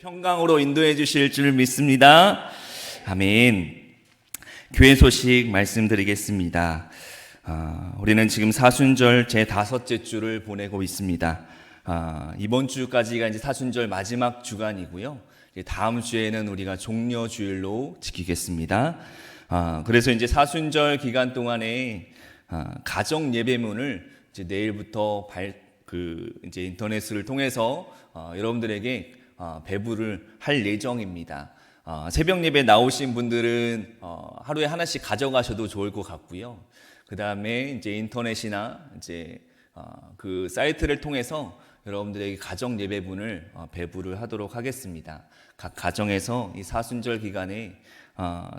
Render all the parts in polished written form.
평강으로 인도해 주실 줄 믿습니다. 아멘. 교회 소식 말씀드리겠습니다. 우리는 지금 사순절 제5째 주를 보내고 있습니다. 이번 주까지가 이제 사순절 마지막 주간이고요. 다음 주에는 우리가 종려 주일로 지키겠습니다. 그래서 이제 사순절 기간 동안에 가정 예배문을 이제 내일부터 이제 인터넷을 통해서 여러분들에게 배부를 할 예정입니다. 새벽 예배 나오신 분들은 하루에 하나씩 가져가셔도 좋을 것 같고요. 그 다음에 이제 인터넷이나 이제 그 사이트를 통해서 여러분들에게 가정 예배분을 배부를 하도록 하겠습니다. 각 가정에서 이 사순절 기간에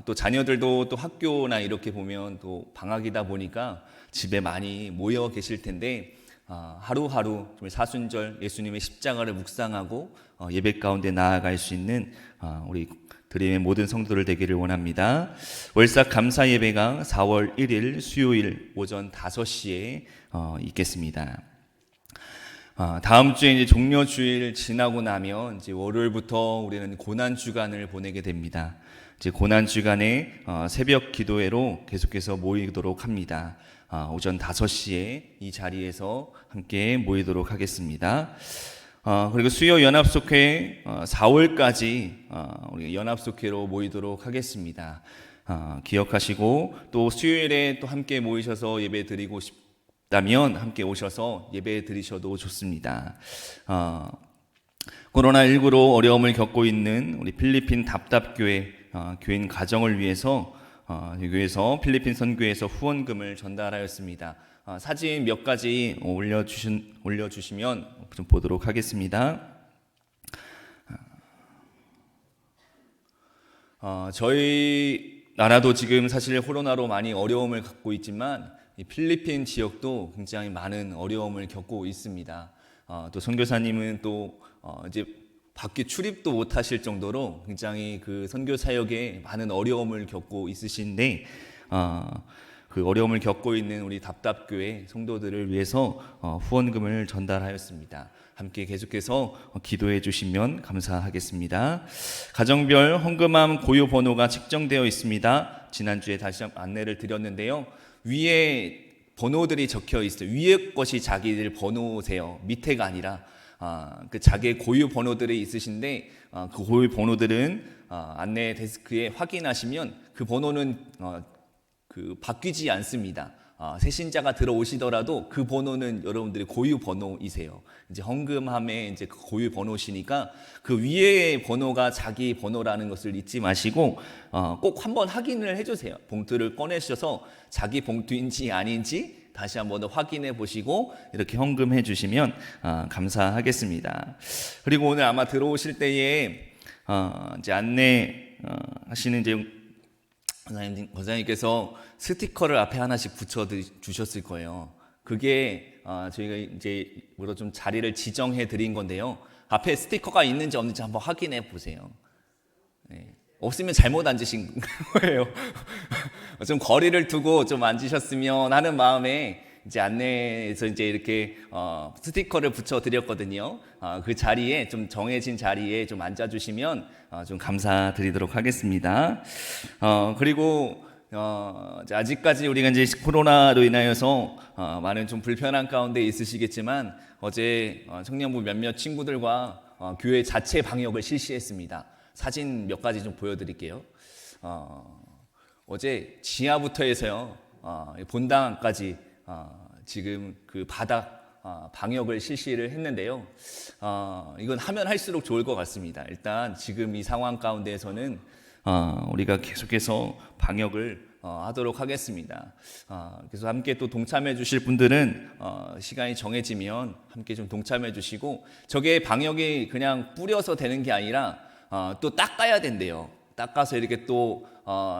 또 자녀들도 또 학교나 이렇게 보면 또 방학이다 보니까 집에 많이 모여 계실 텐데 하루하루 사순절 예수님의 십자가를 묵상하고 예배 가운데 나아갈 수 있는 우리 드림의 모든 성도들 되기를 원합니다. 월삭 감사 예배가 4월 1일 수요일 오전 5시에 있겠습니다. 다음 주에 이제 종려 주일 지나고 나면 이제 월요일부터 우리는 고난 주간을 보내게 됩니다. 이제 고난 주간에 새벽 기도회로 계속해서 모이도록 합니다. 오전 5시에 이 자리에서 함께 모이도록 하겠습니다. 그리고 수요 연합속회 4월까지 우리 연합속회로 모이도록 하겠습니다. 기억하시고 또 수요일에 또 함께 모이셔서 예배 드리고 싶다면 함께 오셔서 예배 드리셔도 좋습니다. 코로나19로 어려움을 겪고 있는 우리 필리핀 답답교회 교인 가정을 위해서 교회에서 필리핀 선교회에서 후원금을 전달하였습니다. 사진 몇 가지 올려주시면 좀 보도록 하겠습니다. 저희 나라도 지금 사실 코로나로 많이 어려움을 갖고 있지만 이 필리핀 지역도 굉장히 많은 어려움을 겪고 있습니다. 또 선교사님은 또 이제 밖에 출입도 못하실 정도로 굉장히 그 선교 사역에 많은 어려움을 겪고 있으신데 그 어려움을 겪고 있는 우리 답답교회 성도들을 위해서 후원금을 전달하였습니다. 함께 계속해서 기도해 주시면 감사하겠습니다. 가정별 헌금함 고유 번호가 책정되어 있습니다. 지난주에 다시 안내를 드렸는데요. 위에 번호들이 적혀 있어요. 위에 것이 자기들 번호세요. 밑에가 아니라 그 자기의 고유 번호들이 있으신데 그 고유 번호들은 안내 데스크에 확인하시면 그 번호는 바뀌지 않습니다. 새 신자가 들어오시더라도 그 번호는 여러분들의 고유 번호이세요. 이제 헌금함에 이제 그 고유 번호시니까 그 위에 번호가 자기 번호라는 것을 잊지 마시고 꼭 한번 확인을 해주세요. 봉투를 꺼내셔서 자기 봉투인지 아닌지 다시 한번 더 확인해 보시고 이렇게 헌금해 주시면 감사하겠습니다. 그리고 오늘 아마 들어오실 때에 이제 안내 하시는 이제 권사님께서 스티커를 앞에 하나씩 붙여 주셨을 거예요. 그게 저희가 이제 좀 자리를 지정해 드린 건데요. 앞에 스티커가 있는지 없는지 한번 확인해 보세요. 네. 없으면 잘못 앉으신 거예요. 좀 거리를 두고 좀 앉으셨으면 하는 마음에 이제 안내에서 이제 이렇게 스티커를 붙여 드렸거든요. 그 자리에 좀 정해진 자리에 좀 앉아 주시면 좀 감사드리도록 하겠습니다. 그리고 아직까지 우리가 이제 코로나로 인하여서 많은 좀 불편한 가운데 있으시겠지만 어제 청년부 몇몇 친구들과 교회 자체 방역을 실시했습니다. 사진 몇 가지 좀 보여드릴게요. 어제 지하부터 해서요 본당까지 지금 그 바닥 방역을 실시를 했는데요. 이건 하면 할수록 좋을 것 같습니다. 일단 지금 이 상황 가운데에서는 우리가 계속해서 방역을 하도록 하겠습니다. 그래서 함께 또 동참해 주실 분들은 시간이 정해지면 함께 좀 동참해 주시고 저게 방역이 그냥 뿌려서 되는 게 아니라 또 닦아야 된대요. 닦아서 이렇게 또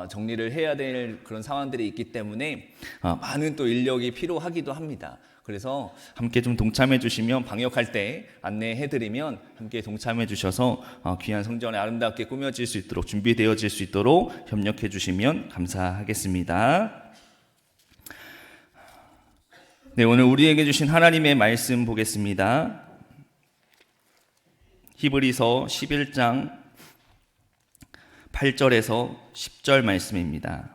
정리를 해야 될 그런 상황들이 있기 때문에 많은 또 인력이 필요하기도 합니다. 그래서 함께 좀 동참해 주시면 방역할 때 안내해 드리면 함께 동참해 주셔서 귀한 성전에 아름답게 꾸며질 수 있도록 준비되어질 수 있도록 협력해 주시면 감사하겠습니다. 네, 오늘 우리에게 주신 하나님의 말씀 보겠습니다. 히브리서 11장 8절에서 10절 말씀입니다.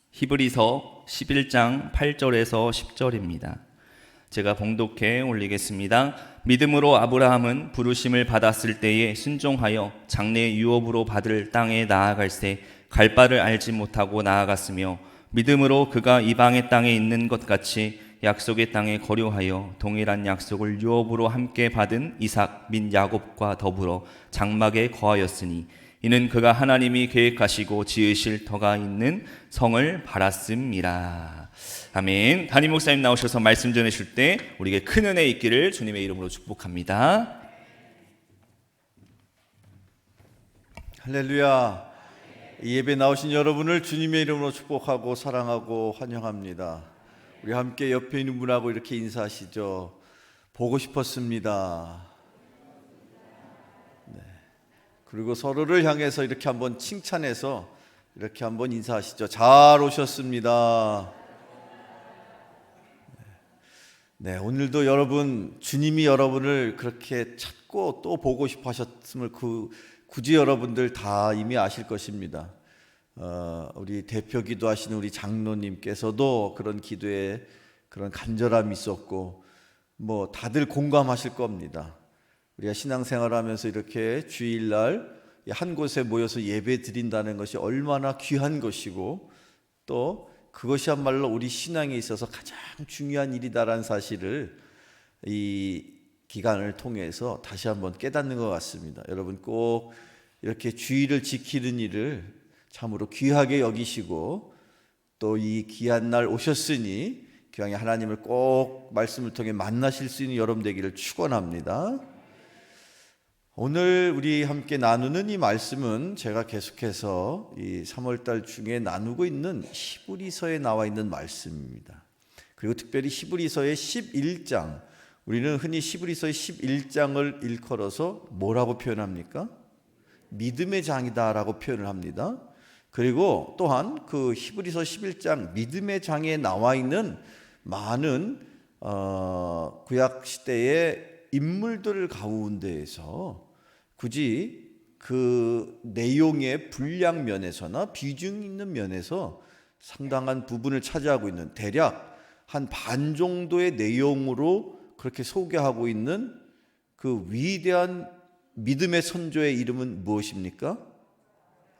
히브리서 11장 8절에서 10절입니다. 제가 봉독해 올리겠습니다. 믿음으로 아브라함은 부르심을 받았을 때에 순종하여 장래 유업으로 받을 땅에 나아갈새 갈 바를 알지 못하고 나아갔으며, 믿음으로 그가 이방의 땅에 있는 것 같이 약속의 땅에 거류하여 동일한 약속을 유업으로 함께 받은 이삭 및 야곱과 더불어 장막에 거하였으니, 이는 그가 하나님이 계획하시고 지으실 터가 있는 성을 바랐음이라. 아멘. 담임 목사님 나오셔서 말씀 전해줄 때 우리에게 큰 은혜 있기를 주님의 이름으로 축복합니다. 할렐루야. 이 예배 나오신 여러분을 주님의 이름으로 축복하고 사랑하고 환영합니다. 우리 함께 옆에 있는 분하고 이렇게 인사하시죠. 보고 싶었습니다. 네. 그리고 서로를 향해서 이렇게 한번 칭찬해서 이렇게 한번 인사하시죠. 잘 오셨습니다. 네, 오늘도 여러분, 주님이 여러분을 그렇게 찾고 또 보고 싶어 하셨음을 굳이 여러분들 다 이미 아실 것입니다. 우리 대표 기도하시는 우리 장로님께서도 그런 기도에 그런 간절함이 있었고, 뭐 다들 공감하실 겁니다. 우리가 신앙생활하면서 이렇게 주일날 한 곳에 모여서 예배 드린다는 것이 얼마나 귀한 것이고, 또 그것이야말로 우리 신앙에 있어서 가장 중요한 일이다라는 사실을 이 기간을 통해서 다시 한번 깨닫는 것 같습니다. 여러분 꼭 이렇게 주의를 지키는 일을 참으로 귀하게 여기시고, 또 이 귀한 날 오셨으니 기왕에 하나님을 꼭 말씀을 통해 만나실 수 있는 여러분 되기를 축원합니다. 오늘 우리 함께 나누는 이 말씀은 제가 계속해서 이 3월달 중에 나누고 있는 히브리서에 나와 있는 말씀입니다. 그리고 특별히 히브리서의 11장, 우리는 흔히 히브리서의 11장을 일컬어서 뭐라고 표현합니까? 믿음의 장이다라고 표현을 합니다. 그리고 또한 그 히브리서 11장 믿음의 장에 나와 있는 많은 구약 시대의 인물들 가운데에서 굳이 그 내용의 분량 면에서나 비중 있는 면에서 상당한 부분을 차지하고 있는, 대략 한 반 정도의 내용으로 그렇게 소개하고 있는 그 위대한 믿음의 선조의 이름은 무엇입니까?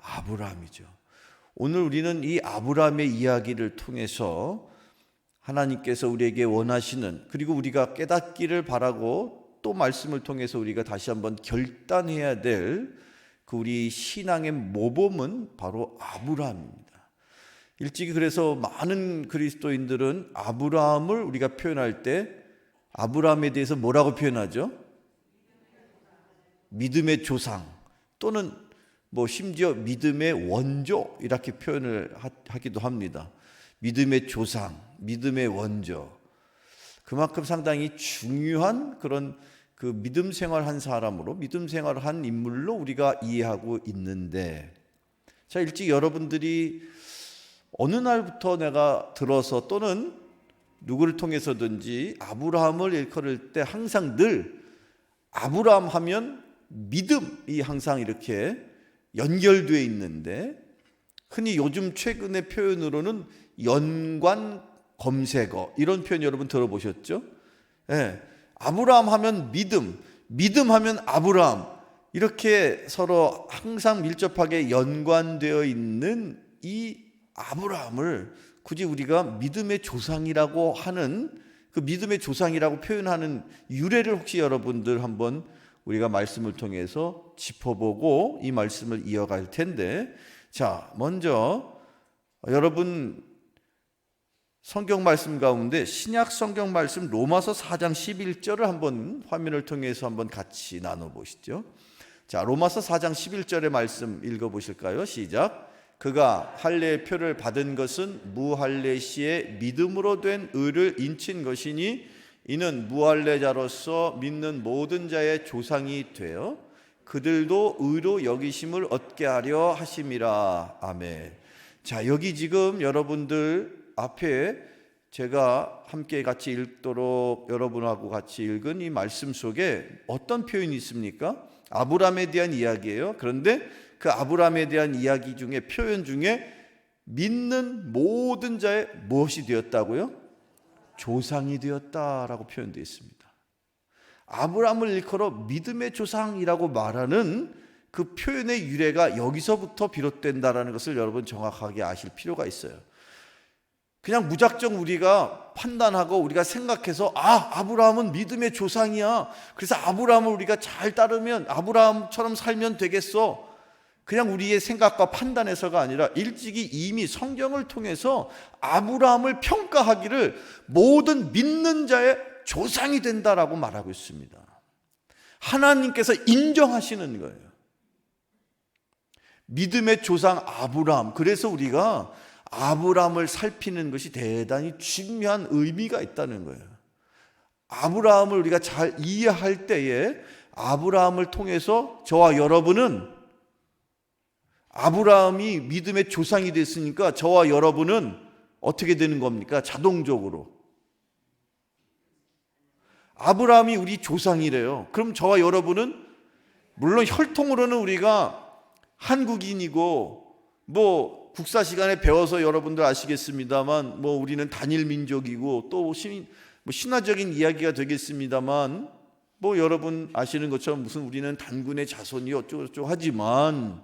아브라함이죠. 오늘 우리는 이 아브라함의 이야기를 통해서 하나님께서 우리에게 원하시는, 그리고 우리가 깨닫기를 바라고 또 말씀을 통해서 우리가 다시 한번 결단해야 될 그 우리 신앙의 모범은 바로 아브라함입니다. 일찍이 그래서 많은 그리스도인들은 아브라함을 우리가 표현할 때 아브라함에 대해서 뭐라고 표현하죠? 믿음의 조상, 또는 뭐 심지어 믿음의 원조 이렇게 표현을 하기도 합니다. 믿음의 조상, 믿음의 원조. 그만큼 상당히 중요한 그런 그 믿음 생활한 사람으로, 믿음 생활을 한 인물로 우리가 이해하고 있는데, 자, 일찍 여러분들이 어느 날부터 내가 들어서 또는 누구를 통해서든지 아브라함을 일컬을 때 항상 늘 아브라함 하면 믿음이 항상 이렇게 연결되어 있는데, 흔히 요즘 최근의 표현으로는 연관 검색어, 이런 표현 여러분 들어보셨죠? 네. 아브라함 하면 믿음, 믿음 하면 아브라함, 이렇게 서로 항상 밀접하게 연관되어 있는 이 아브라함을 굳이 우리가 믿음의 조상이라고 하는, 그 믿음의 조상이라고 표현하는 유래를 혹시 여러분들 한번 우리가 말씀을 통해서 짚어보고 이 말씀을 이어갈 텐데, 자, 먼저 여러분 성경 말씀 가운데 신약 성경 말씀 로마서 4장 11절을 한번 화면을 통해서 한번 같이 나눠보시죠. 자, 로마서 4장 11절의 말씀 읽어보실까요? 시작. 그가 할례의 표를 받은 것은 무할례 시에 믿음으로 된 의를 인친 것이니, 이는 무할례자로서 믿는 모든 자의 조상이 되어 그들도 의로 여기심을 얻게 하려 하심이라. 아멘. 자, 여기 지금 여러분들 앞에 제가 함께 같이 읽도록 여러분하고 같이 읽은 이 말씀 속에 어떤 표현이 있습니까? 아브라함에 대한 이야기예요. 그런데 그 아브라함에 대한 이야기 중에 표현 중에 믿는 모든 자의 무엇이 되었다고요? 조상이 되었다라고 표현되어 있습니다. 아브라함을 일컬어 믿음의 조상이라고 말하는 그 표현의 유래가 여기서부터 비롯된다라는 것을 여러분 정확하게 아실 필요가 있어요. 그냥 무작정 우리가 판단하고 우리가 생각해서 아브라함은 믿음의 조상이야, 그래서 아브라함을 우리가 잘 따르면 아브라함처럼 살면 되겠어, 그냥 우리의 생각과 판단에서가 아니라 일찍이 이미 성경을 통해서 아브라함을 평가하기를 모든 믿는 자의 조상이 된다라고 말하고 있습니다. 하나님께서 인정하시는 거예요. 믿음의 조상 아브라함. 그래서 우리가 아브라함을 살피는 것이 대단히 중요한 의미가 있다는 거예요. 아브라함을 우리가 잘 이해할 때에 아브라함을 통해서 저와 여러분은, 아브라함이 믿음의 조상이 됐으니까 저와 여러분은 어떻게 되는 겁니까? 자동적으로 아브라함이 우리 조상이래요. 그럼 저와 여러분은 물론 혈통으로는 우리가 한국인이고 뭐 국사 시간에 배워서 여러분들 아시겠습니다만 뭐 우리는 단일 민족이고 또 신화적인 이야기가 되겠습니다만 뭐 여러분 아시는 것처럼 무슨 우리는 단군의 자손이 어쩌고저쩌고 하지만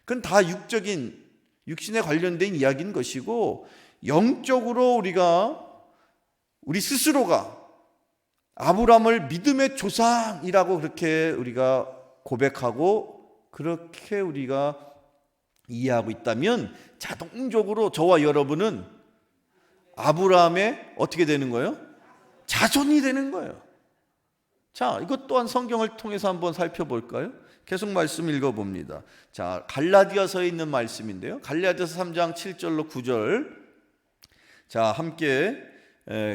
그건 다 육적인 육신에 관련된 이야기인 것이고, 영적으로 우리 스스로가 아브라함을 믿음의 조상이라고 그렇게 우리가 고백하고 그렇게 우리가 이해하고 있다면 자동적으로 저와 여러분은 아브라함의 어떻게 되는 거예요? 자손이 되는 거예요. 자, 이것 또한 성경을 통해서 한번 살펴볼까요? 계속 말씀 읽어봅니다. 자, 갈라디아서에 있는 말씀인데요, 갈라디아서 3장 7절로 9절. 자, 함께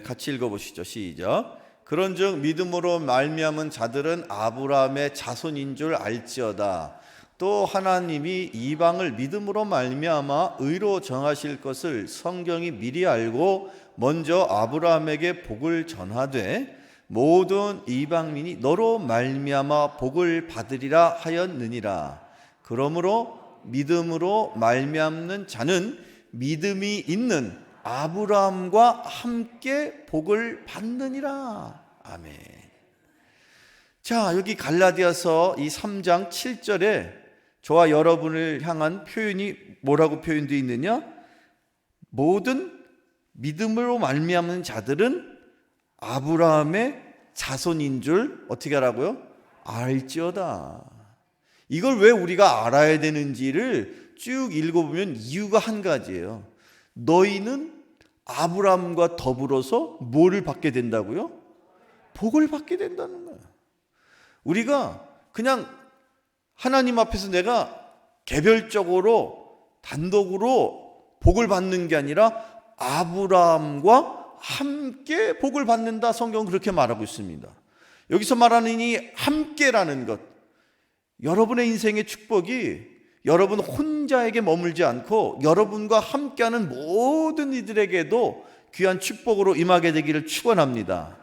같이 읽어보시죠. 시작. 그런즉 믿음으로 말미암은 자들은 아브라함의 자손인 줄 알지어다. 또 하나님이 이방을 믿음으로 말미암아 의로 정하실 것을 성경이 미리 알고 먼저 아브라함에게 복을 전하되 모든 이방민이 너로 말미암아 복을 받으리라 하였느니라. 그러므로 믿음으로 말미암는 자는 믿음이 있는 아브라함과 함께 복을 받느니라. 아멘. 자, 여기 갈라디아서 이 3장 7절에 저와 여러분을 향한 표현이 뭐라고 표현되어 있느냐? 모든 믿음으로 말미암는 자들은 아브라함의 자손인 줄 어떻게 하라고요? 알지어다. 이걸 왜 우리가 알아야 되는지를 쭉 읽어보면 이유가 한 가지예요. 너희는 아브라함과 더불어서 뭐를 받게 된다고요? 복을 받게 된다는 거예요. 우리가 그냥 하나님 앞에서 내가 개별적으로 단독으로 복을 받는 게 아니라 아브라함과 함께 복을 받는다. 성경은 그렇게 말하고 있습니다. 여기서 말하는 이 함께라는 것, 여러분의 인생의 축복이 여러분 혼자에게 머물지 않고 여러분과 함께하는 모든 이들에게도 귀한 축복으로 임하게 되기를 축원합니다.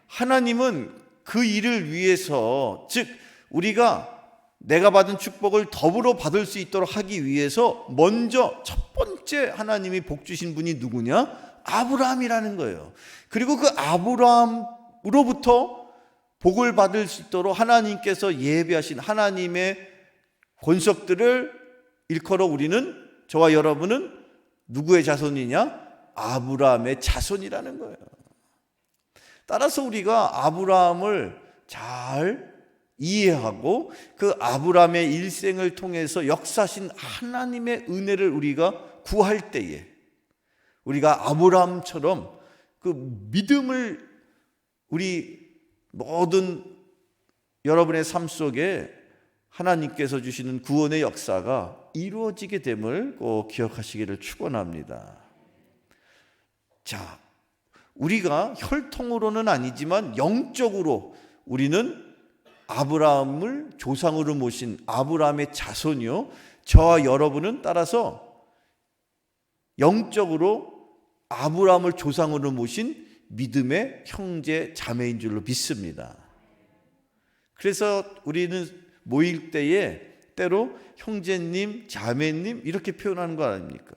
하나님은 그 일을 위해서, 즉 우리가 내가 받은 축복을 더불어 받을 수 있도록 하기 위해서 먼저 첫 번째 하나님이 복 주신 분이 누구냐? 아브라함이라는 거예요. 그리고 그 아브라함으로부터 복을 받을 수 있도록 하나님께서 예비하신 하나님의 권속들을 일컬어 우리는, 저와 여러분은 누구의 자손이냐? 아브라함의 자손이라는 거예요. 따라서 우리가 아브라함을 잘 이해하고 그 아브라함의 일생을 통해서 역사하신 하나님의 은혜를 우리가 구할 때에 우리가 아브라함처럼 그 믿음을 우리 모든 여러분의 삶 속에 하나님께서 주시는 구원의 역사가 이루어지게 됨을 꼭 기억하시기를 축원합니다. 자, 우리가 혈통으로는 아니지만 영적으로 우리는 아브라함을 조상으로 모신 아브라함의 자손이요, 저와 여러분은 따라서 영적으로 아브라함을 조상으로 모신 믿음의 형제 자매인 줄로 믿습니다. 그래서 우리는 모일 때에 때로 형제님, 자매님 이렇게 표현하는 거 아닙니까?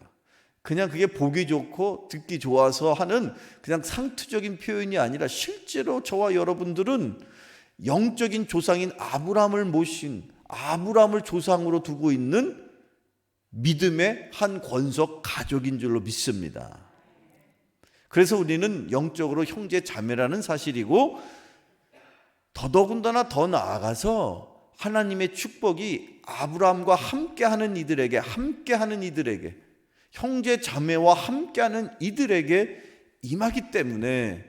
그냥 그게 보기 좋고 듣기 좋아서 하는 그냥 상투적인 표현이 아니라 실제로 저와 여러분들은 영적인 조상인 아브라함을 모신, 아브라함을 조상으로 두고 있는 믿음의 한 권속 가족인 줄로 믿습니다. 그래서 우리는 영적으로 형제 자매라는 사실이고, 더더군다나 더 나아가서 하나님의 축복이 아브라함과 함께하는 이들에게, 형제 자매와 함께하는 이들에게 임하기 때문에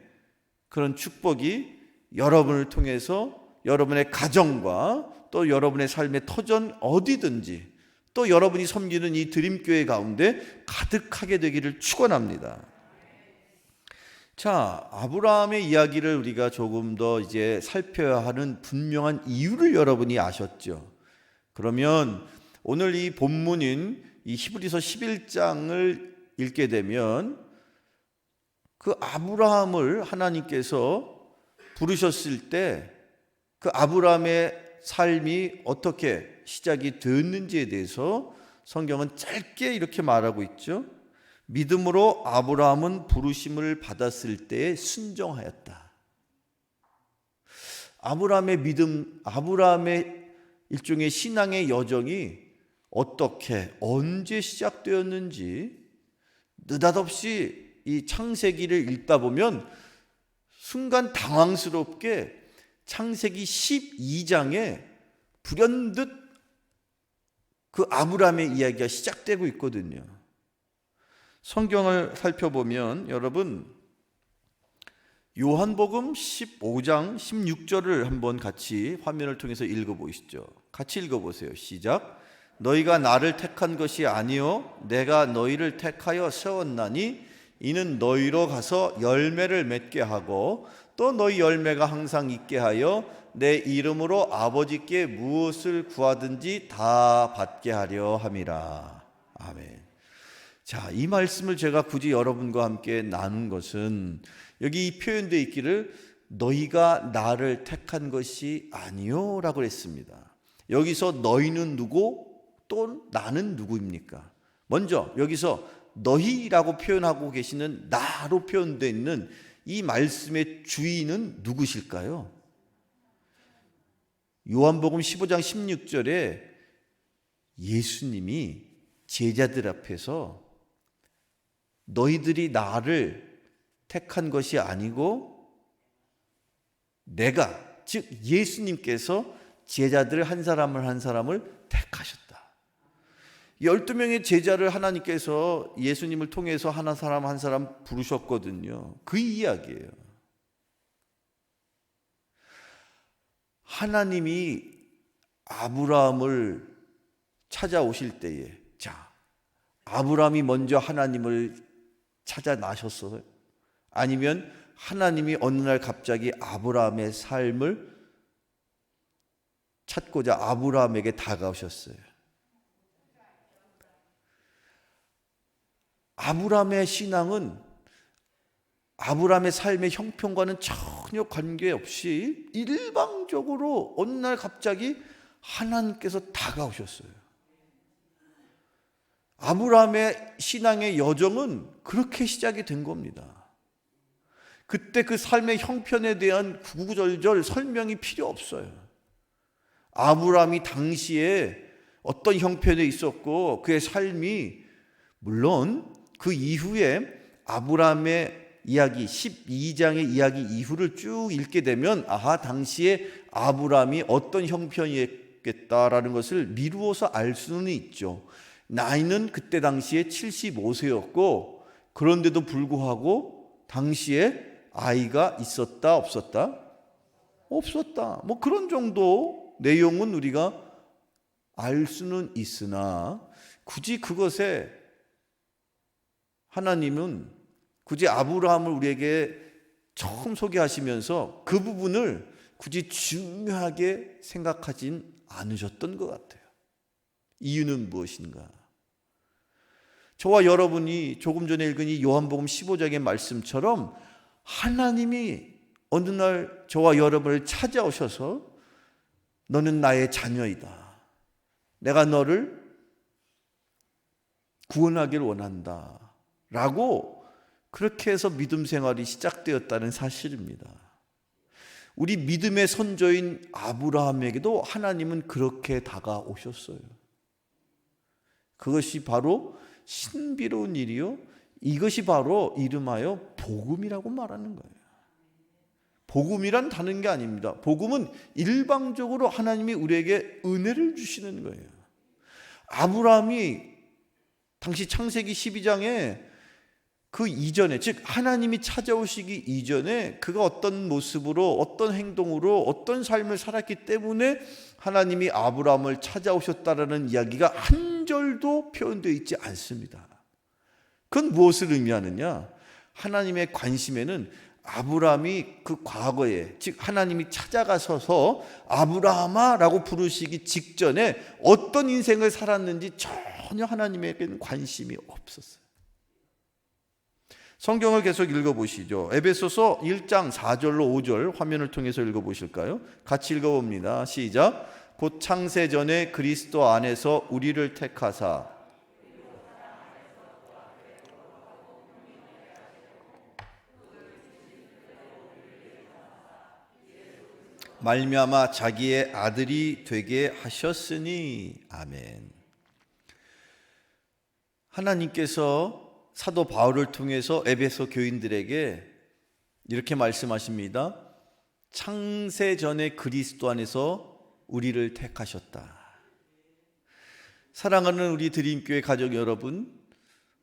그런 축복이 여러분을 통해서 여러분의 가정과 또 여러분의 삶의 터전 어디든지 또 여러분이 섬기는 이 드림교회 가운데 가득하게 되기를 축원합니다. 자, 아브라함의 이야기를 우리가 조금 더 이제 살펴야 하는 분명한 이유를 여러분이 아셨죠? 그러면 오늘 이 본문인 이 히브리서 11장을 읽게 되면 그 아브라함을 하나님께서 부르셨을 때 그 아브라함의 삶이 어떻게 시작이 되었는지에 대해서 성경은 짧게 이렇게 말하고 있죠. 믿음으로 아브라함은 부르심을 받았을 때에 순종하였다. 아브라함의 믿음, 아브라함의 일종의 신앙의 여정이 어떻게 언제 시작되었는지 느닷없이 이 창세기를 읽다 보면 순간 당황스럽게 창세기 12장에 불현듯 그 아브라함의 이야기가 시작되고 있거든요. 성경을 살펴보면 여러분 요한복음 15장 16절을 한번 같이 화면을 통해서 읽어보시죠. 같이 읽어보세요. 시작. 너희가 나를 택한 것이 아니요 내가 너희를 택하여 세웠나니 이는 너희로 가서 열매를 맺게 하고 또 너희 열매가 항상 있게 하여 내 이름으로 아버지께 무엇을 구하든지 다 받게 하려 함이라. 아멘. 자, 이 말씀을 제가 굳이 여러분과 함께 나눈 것은 여기 표현되어 있기를 너희가 나를 택한 것이 아니요 라고 했습니다. 여기서 너희는 누구 또 나는 누구입니까? 먼저 여기서 너희라고 표현하고 계시는 나로 표현되어 있는 이 말씀의 주인은 누구실까요? 요한복음 15장 16절에 예수님이 제자들 앞에서 너희들이 나를 택한 것이 아니고 내가, 즉 예수님께서 제자들 한 사람을 한 사람을 택하셨다. 12명의 제자를 하나님께서 예수님을 통해서 한 사람 한 사람 부르셨거든요. 그 이야기예요. 하나님이 아브라함을 찾아오실 때에, 자, 아브라함이 먼저 하나님을 찾아 나셨어요? 아니면 하나님이 어느 날 갑자기 아브라함의 삶을 찾고자 아브라함에게 다가오셨어요? 아브라함의 신앙은 아브라함의 삶의 형편과는 전혀 관계없이 일방적으로 어느 날 갑자기 하나님께서 다가오셨어요. 아브라함의 신앙의 여정은 그렇게 시작이 된 겁니다. 그때 그 삶의 형편에 대한 구구절절 설명이 필요 없어요. 아브라함이 당시에 어떤 형편에 있었고 그의 삶이, 물론 그 이후에 아브라함의 이야기 12장의 이야기 이후를 쭉 읽게 되면 아하, 당시에 아브라함이 어떤 형편이었겠다라는 것을 미루어서 알 수는 있죠. 나이는 그때 당시에 75세였고 그런데도 불구하고 당시에 아이가 있었다 없었다? 없었다. 뭐 그런 정도 내용은 우리가 알 수는 있으나 굳이 그것에 하나님은 굳이 아브라함을 우리에게 처음 소개하시면서 그 부분을 굳이 중요하게 생각하진 않으셨던 것 같아요. 이유는 무엇인가? 저와 여러분이 조금 전에 읽은 이 요한복음 15장의 말씀처럼 하나님이 어느 날 저와 여러분을 찾아오셔서 너는 나의 자녀이다. 내가 너를 구원하기를 원한다. 라고 그렇게 해서 믿음 생활이 시작되었다는 사실입니다. 우리 믿음의 선조인 아브라함에게도 하나님은 그렇게 다가오셨어요. 그것이 바로 신비로운 일이요. 이것이 바로 이름하여 복음이라고 말하는 거예요. 복음이란 다른 게 아닙니다. 복음은 일방적으로 하나님이 우리에게 은혜를 주시는 거예요. 아브라함이 당시 창세기 12장에 그 이전에, 즉 하나님이 찾아오시기 이전에 그가 어떤 모습으로, 어떤 행동으로, 어떤 삶을 살았기 때문에 하나님이 아브라함을 찾아오셨다라는 이야기가 한 절도 표현되어 있지 않습니다. 그건 무엇을 의미하느냐? 하나님의 관심에는 아브라함이 그 과거에, 즉 하나님이 찾아가셔서 아브라함아 라고 부르시기 직전에 어떤 인생을 살았는지 전혀 하나님에게는 관심이 없었어요. 성경을 계속 읽어보시죠. 에베소서 1장 4절로 5절 화면을 통해서 읽어보실까요? 같이 읽어봅니다. 시작. 곧 창세전에 그리스도 안에서 우리를 택하사 말미암아 자기의 아들이 되게 하셨으니. 아멘. 하나님께서 사도 바울을 통해서 에베소 교인들에게 이렇게 말씀하십니다. 창세전에 그리스도 안에서 우리를 택하셨다. 사랑하는 우리 드림교회 가족 여러분,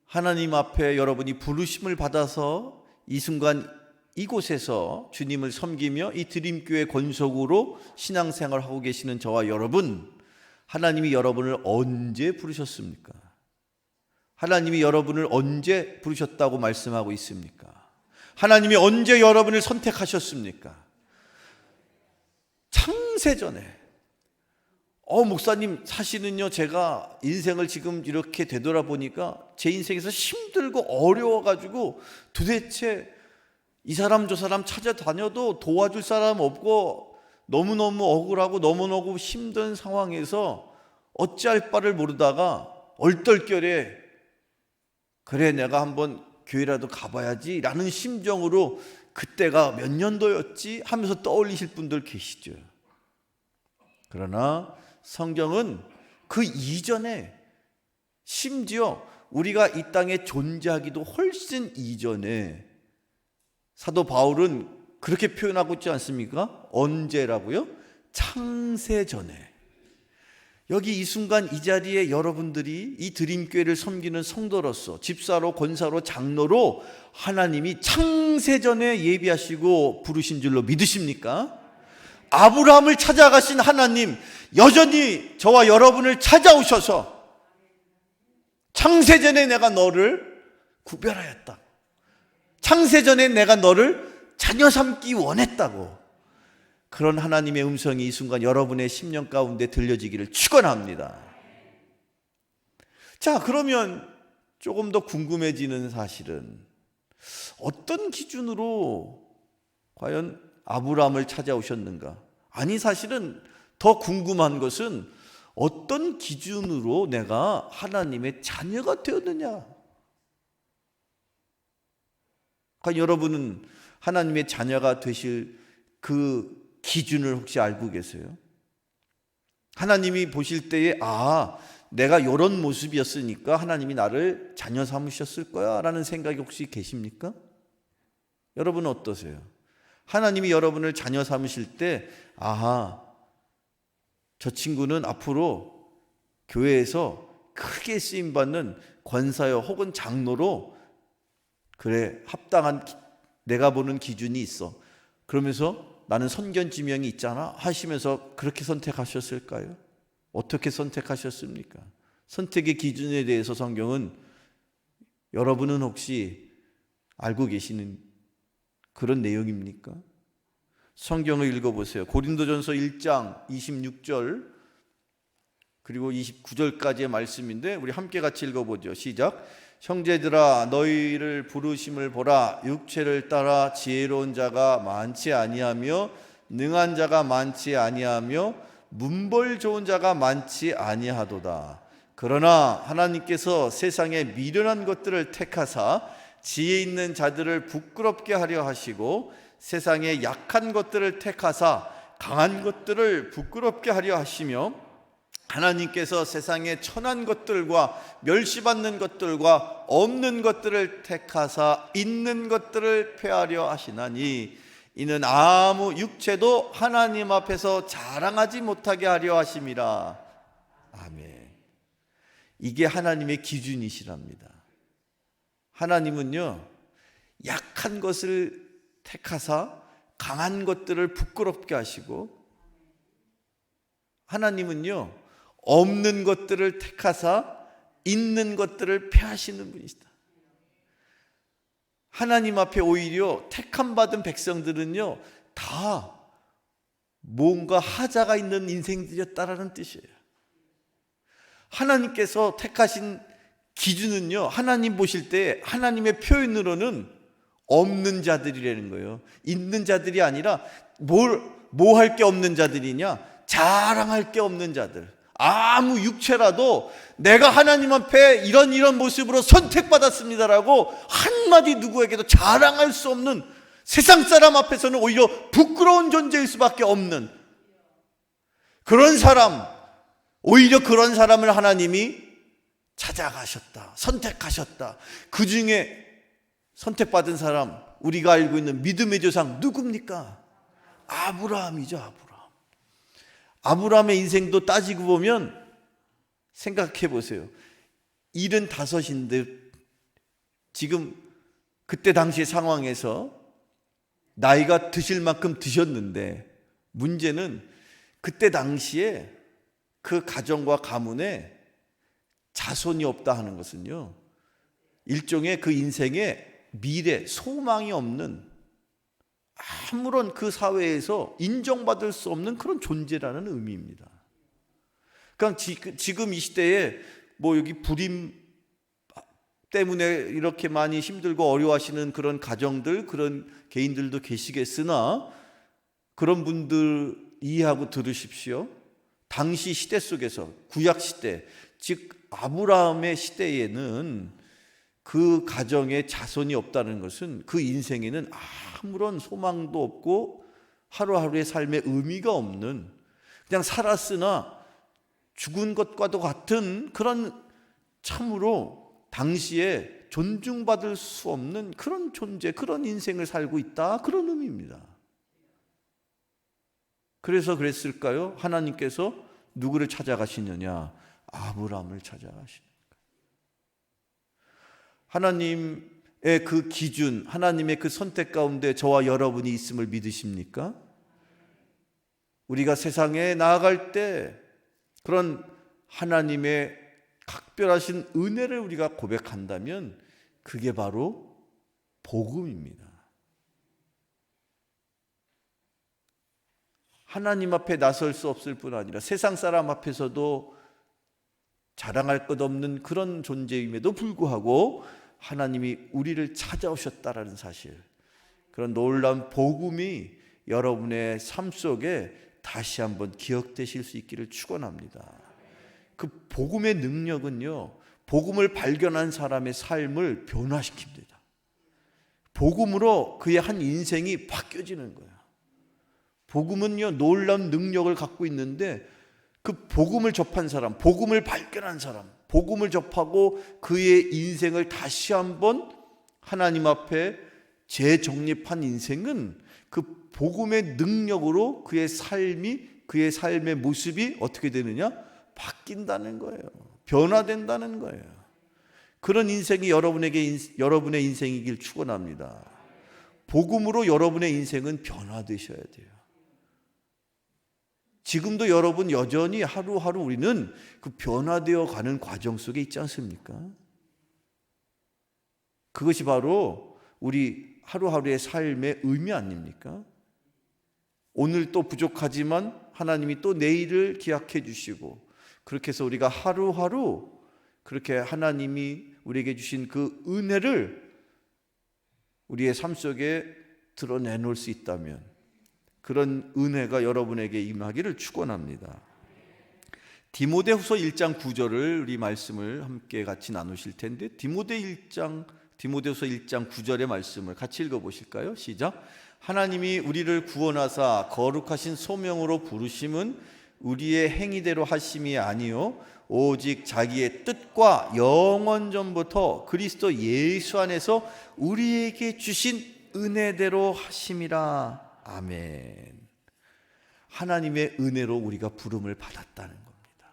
하나님 앞에 여러분이 부르심을 받아서 이 순간 이곳에서 주님을 섬기며 이 드림교회 권속으로 신앙생활을 하고 계시는 저와 여러분, 하나님이 여러분을 언제 부르셨습니까? 하나님이 여러분을 언제 부르셨다고 말씀하고 있습니까? 하나님이 언제 여러분을 선택하셨습니까? 창세전에. 목사님, 사실은요, 제가 인생을 지금 이렇게 되돌아보니까 제 인생에서 힘들고 어려워가지고 도대체 이 사람 저 사람 찾아다녀도 도와줄 사람 없고 너무너무 억울하고 너무너무 힘든 상황에서 어찌할 바를 모르다가 얼떨결에 그래 내가 한번 교회라도 가봐야지 라는 심정으로 그때가 몇 년도였지 하면서 떠올리실 분들 계시죠. 그러나 성경은 그 이전에, 심지어 우리가 이 땅에 존재하기도 훨씬 이전에 사도 바울은 그렇게 표현하고 있지 않습니까? 언제라고요? 창세전에. 여기 이 순간 이 자리에 여러분들이 이 드림교회를 섬기는 성도로서, 집사로, 권사로, 장로로 하나님이 창세전에 예비하시고 부르신 줄로 믿으십니까? 아브라함을 찾아가신 하나님, 여전히 저와 여러분을 찾아오셔서 창세전에 내가 너를 구별하였다. 창세전에 내가 너를 자녀 삼기 원했다고. 그런 하나님의 음성이 이 순간 여러분의 심령 가운데 들려지기를 축원합니다. 자, 그러면 조금 더 궁금해지는 사실은 어떤 기준으로 과연 아브라함을 찾아오셨는가? 아니, 사실은 더 궁금한 것은 어떤 기준으로 내가 하나님의 자녀가 되었느냐? 과연 여러분은 하나님의 자녀가 되실 그 기준을 혹시 알고 계세요? 하나님이 보실 때에 내가 이런 모습이었으니까 하나님이 나를 자녀 삼으셨을 거야 라는 생각이 혹시 계십니까? 여러분은 어떠세요? 하나님이 여러분을 자녀 삼으실 때 저 친구는 앞으로 교회에서 크게 쓰임받는 권사여 혹은 장로로 그래 합당한 내가 보는 기준이 있어. 그러면서 나는 선견지명이 있잖아 하시면서 그렇게 선택하셨을까요? 어떻게 선택하셨습니까? 선택의 기준에 대해서 성경은 여러분은 혹시 알고 계시는 그런 내용입니까? 성경을 읽어보세요. 고린도전서 1장 26절 그리고 29절까지의 말씀인데 우리 함께 같이 읽어보죠. 시작. 형제들아 너희를 부르심을 보라. 육체를 따라 지혜로운 자가 많지 아니하며 능한 자가 많지 아니하며 문벌 좋은 자가 많지 아니하도다. 그러나 하나님께서 세상에 미련한 것들을 택하사 지혜 있는 자들을 부끄럽게 하려 하시고 세상에 약한 것들을 택하사 강한 것들을 부끄럽게 하려 하시며 하나님께서 세상에 천한 것들과 멸시받는 것들과 없는 것들을 택하사 있는 것들을 폐하려 하시나니 이는 아무 육체도 하나님 앞에서 자랑하지 못하게 하려 하심이라. 아멘. 이게 하나님의 기준이시랍니다. 하나님은요, 약한 것을 택하사 강한 것들을 부끄럽게 하시고, 하나님은요 없는 것들을 택하사 있는 것들을 폐하시는 분이시다. 하나님 앞에 오히려 택함 받은 백성들은요 다 뭔가 하자가 있는 인생들이었다라는 뜻이에요. 하나님께서 택하신 기준은요, 하나님 보실 때 하나님의 표현으로는 없는 자들이라는 거예요. 있는 자들이 아니라 뭐 할 게 없는 자들이냐? 자랑할 게 없는 자들. 아무 육체라도 내가 하나님 앞에 이런 모습으로 선택받았습니다라고 한마디 누구에게도 자랑할 수 없는, 세상 사람 앞에서는 오히려 부끄러운 존재일 수밖에 없는 그런 사람, 오히려 그런 사람을 하나님이 찾아가셨다, 선택하셨다. 그 중에 선택받은 사람, 우리가 알고 있는 믿음의 조상 누굽니까? 아브라함이죠. 아브라함의 인생도 따지고 보면 생각해 보세요. 75인데 지금 그때 당시 상황에서 나이가 드실 만큼 드셨는데, 문제는 그때 당시에 그 가정과 가문에 자손이 없다 하는 것은요, 일종의 그 인생에 미래, 소망이 없는, 아무런 그 사회에서 인정받을 수 없는 그런 존재라는 의미입니다. 그러니까 지금 이 시대에 뭐 여기 불임 때문에 이렇게 많이 힘들고 어려워하시는 그런 가정들, 그런 개인들도 계시겠으나 그런 분들 이해하고 들으십시오. 당시 시대 속에서, 구약 시대, 즉 아브라함의 시대에는 그 가정에 자손이 없다는 것은 그 인생에는 아무런 소망도 없고 하루하루의 삶에 의미가 없는, 그냥 살았으나 죽은 것과도 같은 그런, 참으로 당시에 존중받을 수 없는 그런 존재, 그런 인생을 살고 있다, 그런 의미입니다. 그래서 그랬을까요? 하나님께서 누구를 찾아가시느냐? 아브라함을 찾아가시는. 하나님의 그 기준, 하나님의 그 선택 가운데 저와 여러분이 있음을 믿으십니까? 우리가 세상에 나아갈 때 그런 하나님의 각별하신 은혜를 우리가 고백한다면 그게 바로 복음입니다. 하나님 앞에 나설 수 없을 뿐 아니라 세상 사람 앞에서도 자랑할 것 없는 그런 존재임에도 불구하고 하나님이 우리를 찾아오셨다라는 사실, 그런 놀라운 복음이 여러분의 삶 속에 다시 한번 기억되실 수 있기를 축원합니다. 그 복음의 능력은요, 복음을 발견한 사람의 삶을 변화시킵니다. 복음으로 그의 한 인생이 바뀌어지는 거예요. 복음은요, 놀라운 능력을 갖고 있는데 그 복음을 접한 사람, 복음을 발견한 사람, 복음을 접하고 그의 인생을 다시 한번 하나님 앞에 재정립한 인생은 그 복음의 능력으로 그의 삶이, 그의 삶의 모습이 어떻게 되느냐? 바뀐다는 거예요. 변화된다는 거예요. 그런 인생이 여러분의 인생이길 축원합니다. 복음으로 여러분의 인생은 변화되셔야 돼요. 지금도 여러분 여전히 하루하루 우리는 그 변화되어 가는 과정 속에 있지 않습니까? 그것이 바로 우리 하루하루의 삶의 의미 아닙니까? 오늘 또 부족하지만 하나님이 또 내일을 기약해 주시고 그렇게 해서 우리가 하루하루 그렇게 하나님이 우리에게 주신 그 은혜를 우리의 삶 속에 드러내놓을 수 있다면 그런 은혜가 여러분에게 임하기를 축원합니다. 디모데후서 1장 9절을 우리 말씀을 함께 같이 나누실 텐데 디모데후서 1장 9절의 말씀을 같이 읽어보실까요? 시작. 하나님이 우리를 구원하사 거룩하신 소명으로 부르심은 우리의 행위대로 하심이 아니요 오직 자기의 뜻과 영원 전부터 그리스도 예수 안에서 우리에게 주신 은혜대로 하심이라. 아멘. 하나님의 은혜로 우리가 부름을 받았다는 겁니다.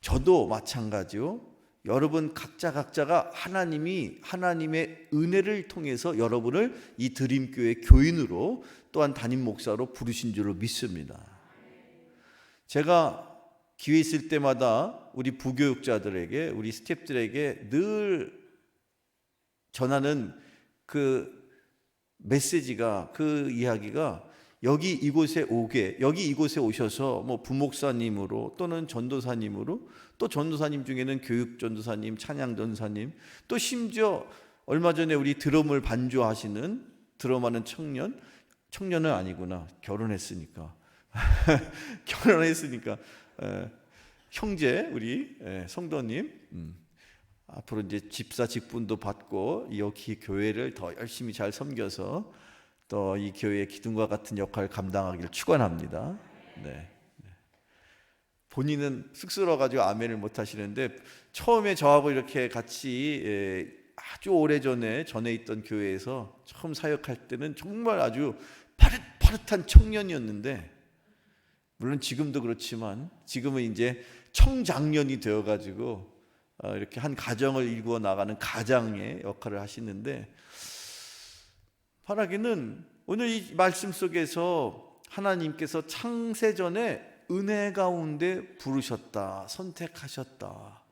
저도 마찬가지요. 여러분 각자가 하나님의 은혜를 통해서 여러분을 이 드림교회 교인으로 또한 담임 목사로 부르신 줄로 믿습니다. 제가 기회 있을 때마다 우리 부교육자들에게 우리 스태프들에게 늘 전하는 그 메시지가 그 이야기가 여기 이곳에 오셔서 뭐 부목사님으로 또는 전도사님으로 또 전도사님 중에는 교육 전도사님, 찬양 전도사님 또 심지어 얼마 전에 우리 드럼을 반주하시는 드럼하는 청년은 아니구나 결혼했으니까 형제 우리 성도님 앞으로 이제 집사 직분도 받고 여기 교회를 더 열심히 잘 섬겨서 또 이 교회의 기둥과 같은 역할을 감당하기를 축원합니다. 네. 본인은 쑥스러워가지고 아멘을 못 하시는데 처음에 저하고 이렇게 같이 아주 오래전에 전에 있던 교회에서 처음 사역할 때는 정말 아주 파릇파릇한 청년이었는데 물론 지금도 그렇지만 지금은 이제 청장년이 되어가지고 이렇게 한 가정을 일구어 나가는 가장의 역할을 하시는데 바라기는 오늘 이 말씀 속에서 하나님께서 창세전에 은혜 가운데 부르셨다, 선택하셨다.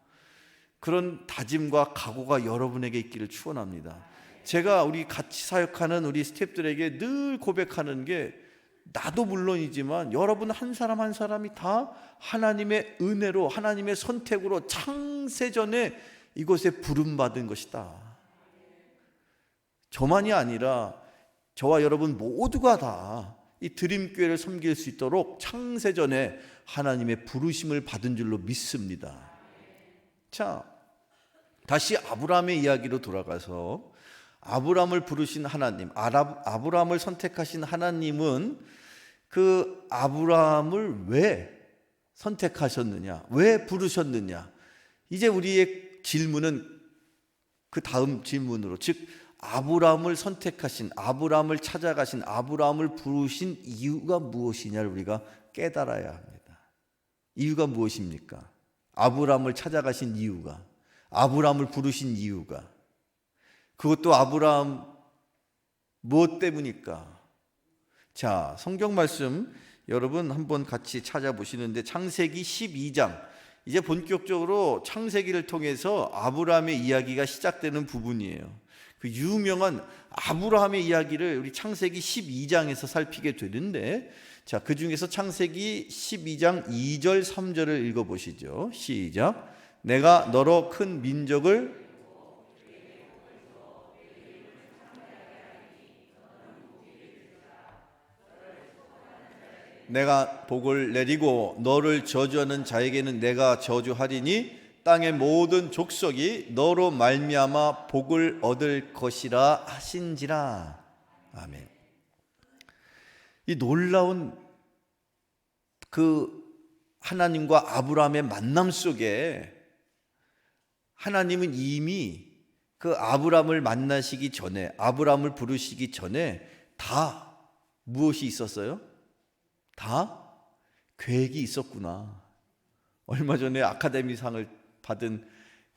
그런 다짐과 각오가 여러분에게 있기를 축원합니다. 제가 우리 같이 사역하는 우리 스태프들에게 늘 고백하는 게 나도 물론이지만 여러분 한 사람 한 사람이 다 하나님의 은혜로 하나님의 선택으로 창세전에 이곳에 부름받은 것이다. 저만이 아니라 저와 여러분 모두가 다 이 드림교회를 섬길 수 있도록 창세전에 하나님의 부르심을 받은 줄로 믿습니다. 자, 다시 아브라함의 이야기로 돌아가서 아브라함을 부르신 하나님, 아브라함을 선택하신 하나님은 그 아브라함을 왜 선택하셨느냐, 왜 부르셨느냐. 이제 우리의 질문은 그 다음 질문으로, 즉 아브라함을 선택하신, 아브라함을 찾아가신, 아브라함을 부르신 이유가 무엇이냐를 우리가 깨달아야 합니다. 이유가 무엇입니까? 아브라함을 찾아가신 이유가, 아브라함을 부르신 이유가, 그것도 아브라함 무엇 때문일까? 자, 성경 말씀 여러분 한번 같이 찾아보시는데 창세기 12장, 이제 본격적으로 창세기를 통해서 아브라함의 이야기가 시작되는 부분이에요. 그 유명한 아브라함의 이야기를 우리 창세기 12장에서 살피게 되는데, 자, 그 중에서 창세기 12장 2절 3절을 읽어보시죠. 시작. 내가 너로 큰 민족을 내가 복을 내리고 너를 저주하는 자에게는 내가 저주하리니 땅의 모든 족속이 너로 말미암아 복을 얻을 것이라 하신지라. 아멘. 이 놀라운 그 하나님과 아브라함의 만남 속에 하나님은 이미 그 아브라함을 만나시기 전에, 아브라함을 부르시기 전에 다 무엇이 있었어요? 다 계획이 있었구나. 얼마 전에 아카데미상을 받은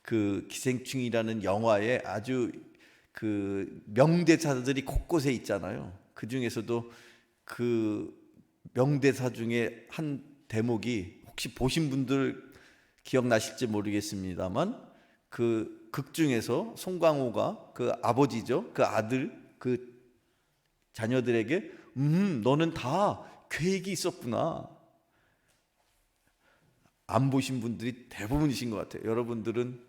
그 기생충이라는 영화에 아주 그 명대사들이 곳곳에 있잖아요. 그 중에서도 그 명대사 중에 한 대목이 혹시 보신 분들 기억나실지 모르겠습니다만 그 극 중에서 송강호가 그 아버지죠. 그 아들, 그 자녀들에게 너는 다 계획이 있었구나. 안 보신 분들이 대부분이신 것 같아요. 여러분들은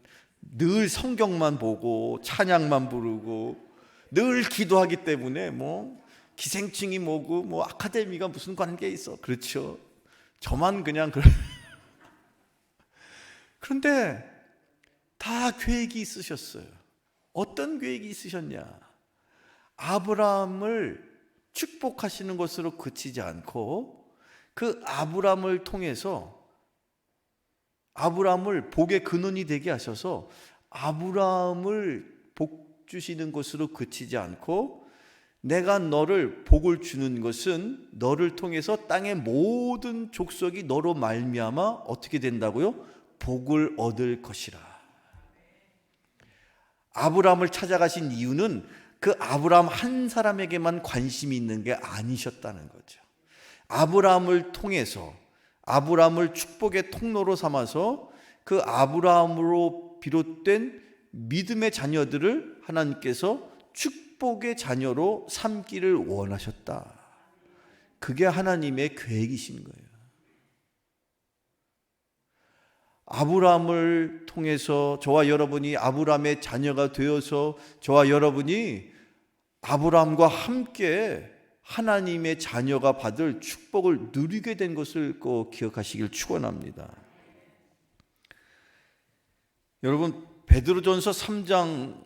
늘 성경만 보고 찬양만 부르고 늘 기도하기 때문에 뭐 기생충이 뭐고 뭐 아카데미가 무슨 관계 있어. 그렇죠. 저만 그냥 그런데 다 계획이 있으셨어요. 어떤 계획이 있으셨냐? 아브라함을 축복하시는 것으로 그치지 않고 그 아브라함을 통해서 아브라함을 복의 근원이 되게 하셔서 아브라함을 복 주시는 것으로 그치지 않고 내가 너를 복을 주는 것은 너를 통해서 땅의 모든 족속이 너로 말미암아 어떻게 된다고요? 복을 얻을 것이라. 아브라함을 찾아가신 이유는 그 아브라함 한 사람에게만 관심이 있는 게 아니셨다는 거죠. 아브라함을 통해서 아브라함을 축복의 통로로 삼아서 그 아브라함으로 비롯된 믿음의 자녀들을 하나님께서 축복의 자녀로 삼기를 원하셨다. 그게 하나님의 계획이신 거예요. 아브라함을 통해서 저와 여러분이 아브라함의 자녀가 되어서 저와 여러분이 아브라함과 함께 하나님의 자녀가 받을 축복을 누리게 된 것을 꼭 기억하시길 축원합니다. 여러분, 베드로전서 3장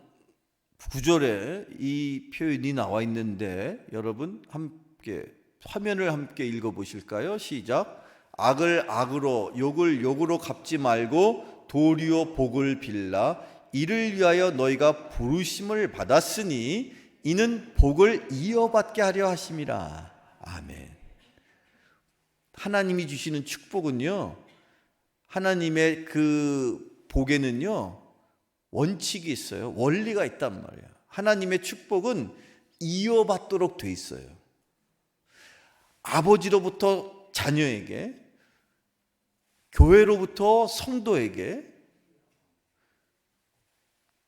9절에 이 표현이 나와 있는데 여러분 함께 화면을 함께 읽어보실까요? 시작. 악을 악으로 욕을 욕으로 갚지 말고 도리어 복을 빌라. 이를 위하여 너희가 부르심을 받았으니 이는 복을 이어받게 하려 하심이라. 아멘. 하나님이 주시는 축복은요, 하나님의 그 복에는요 원칙이 있어요. 원리가 있단 말이에요. 하나님의 축복은 이어받도록 돼 있어요. 아버지로부터 자녀에게, 교회로부터 성도에게,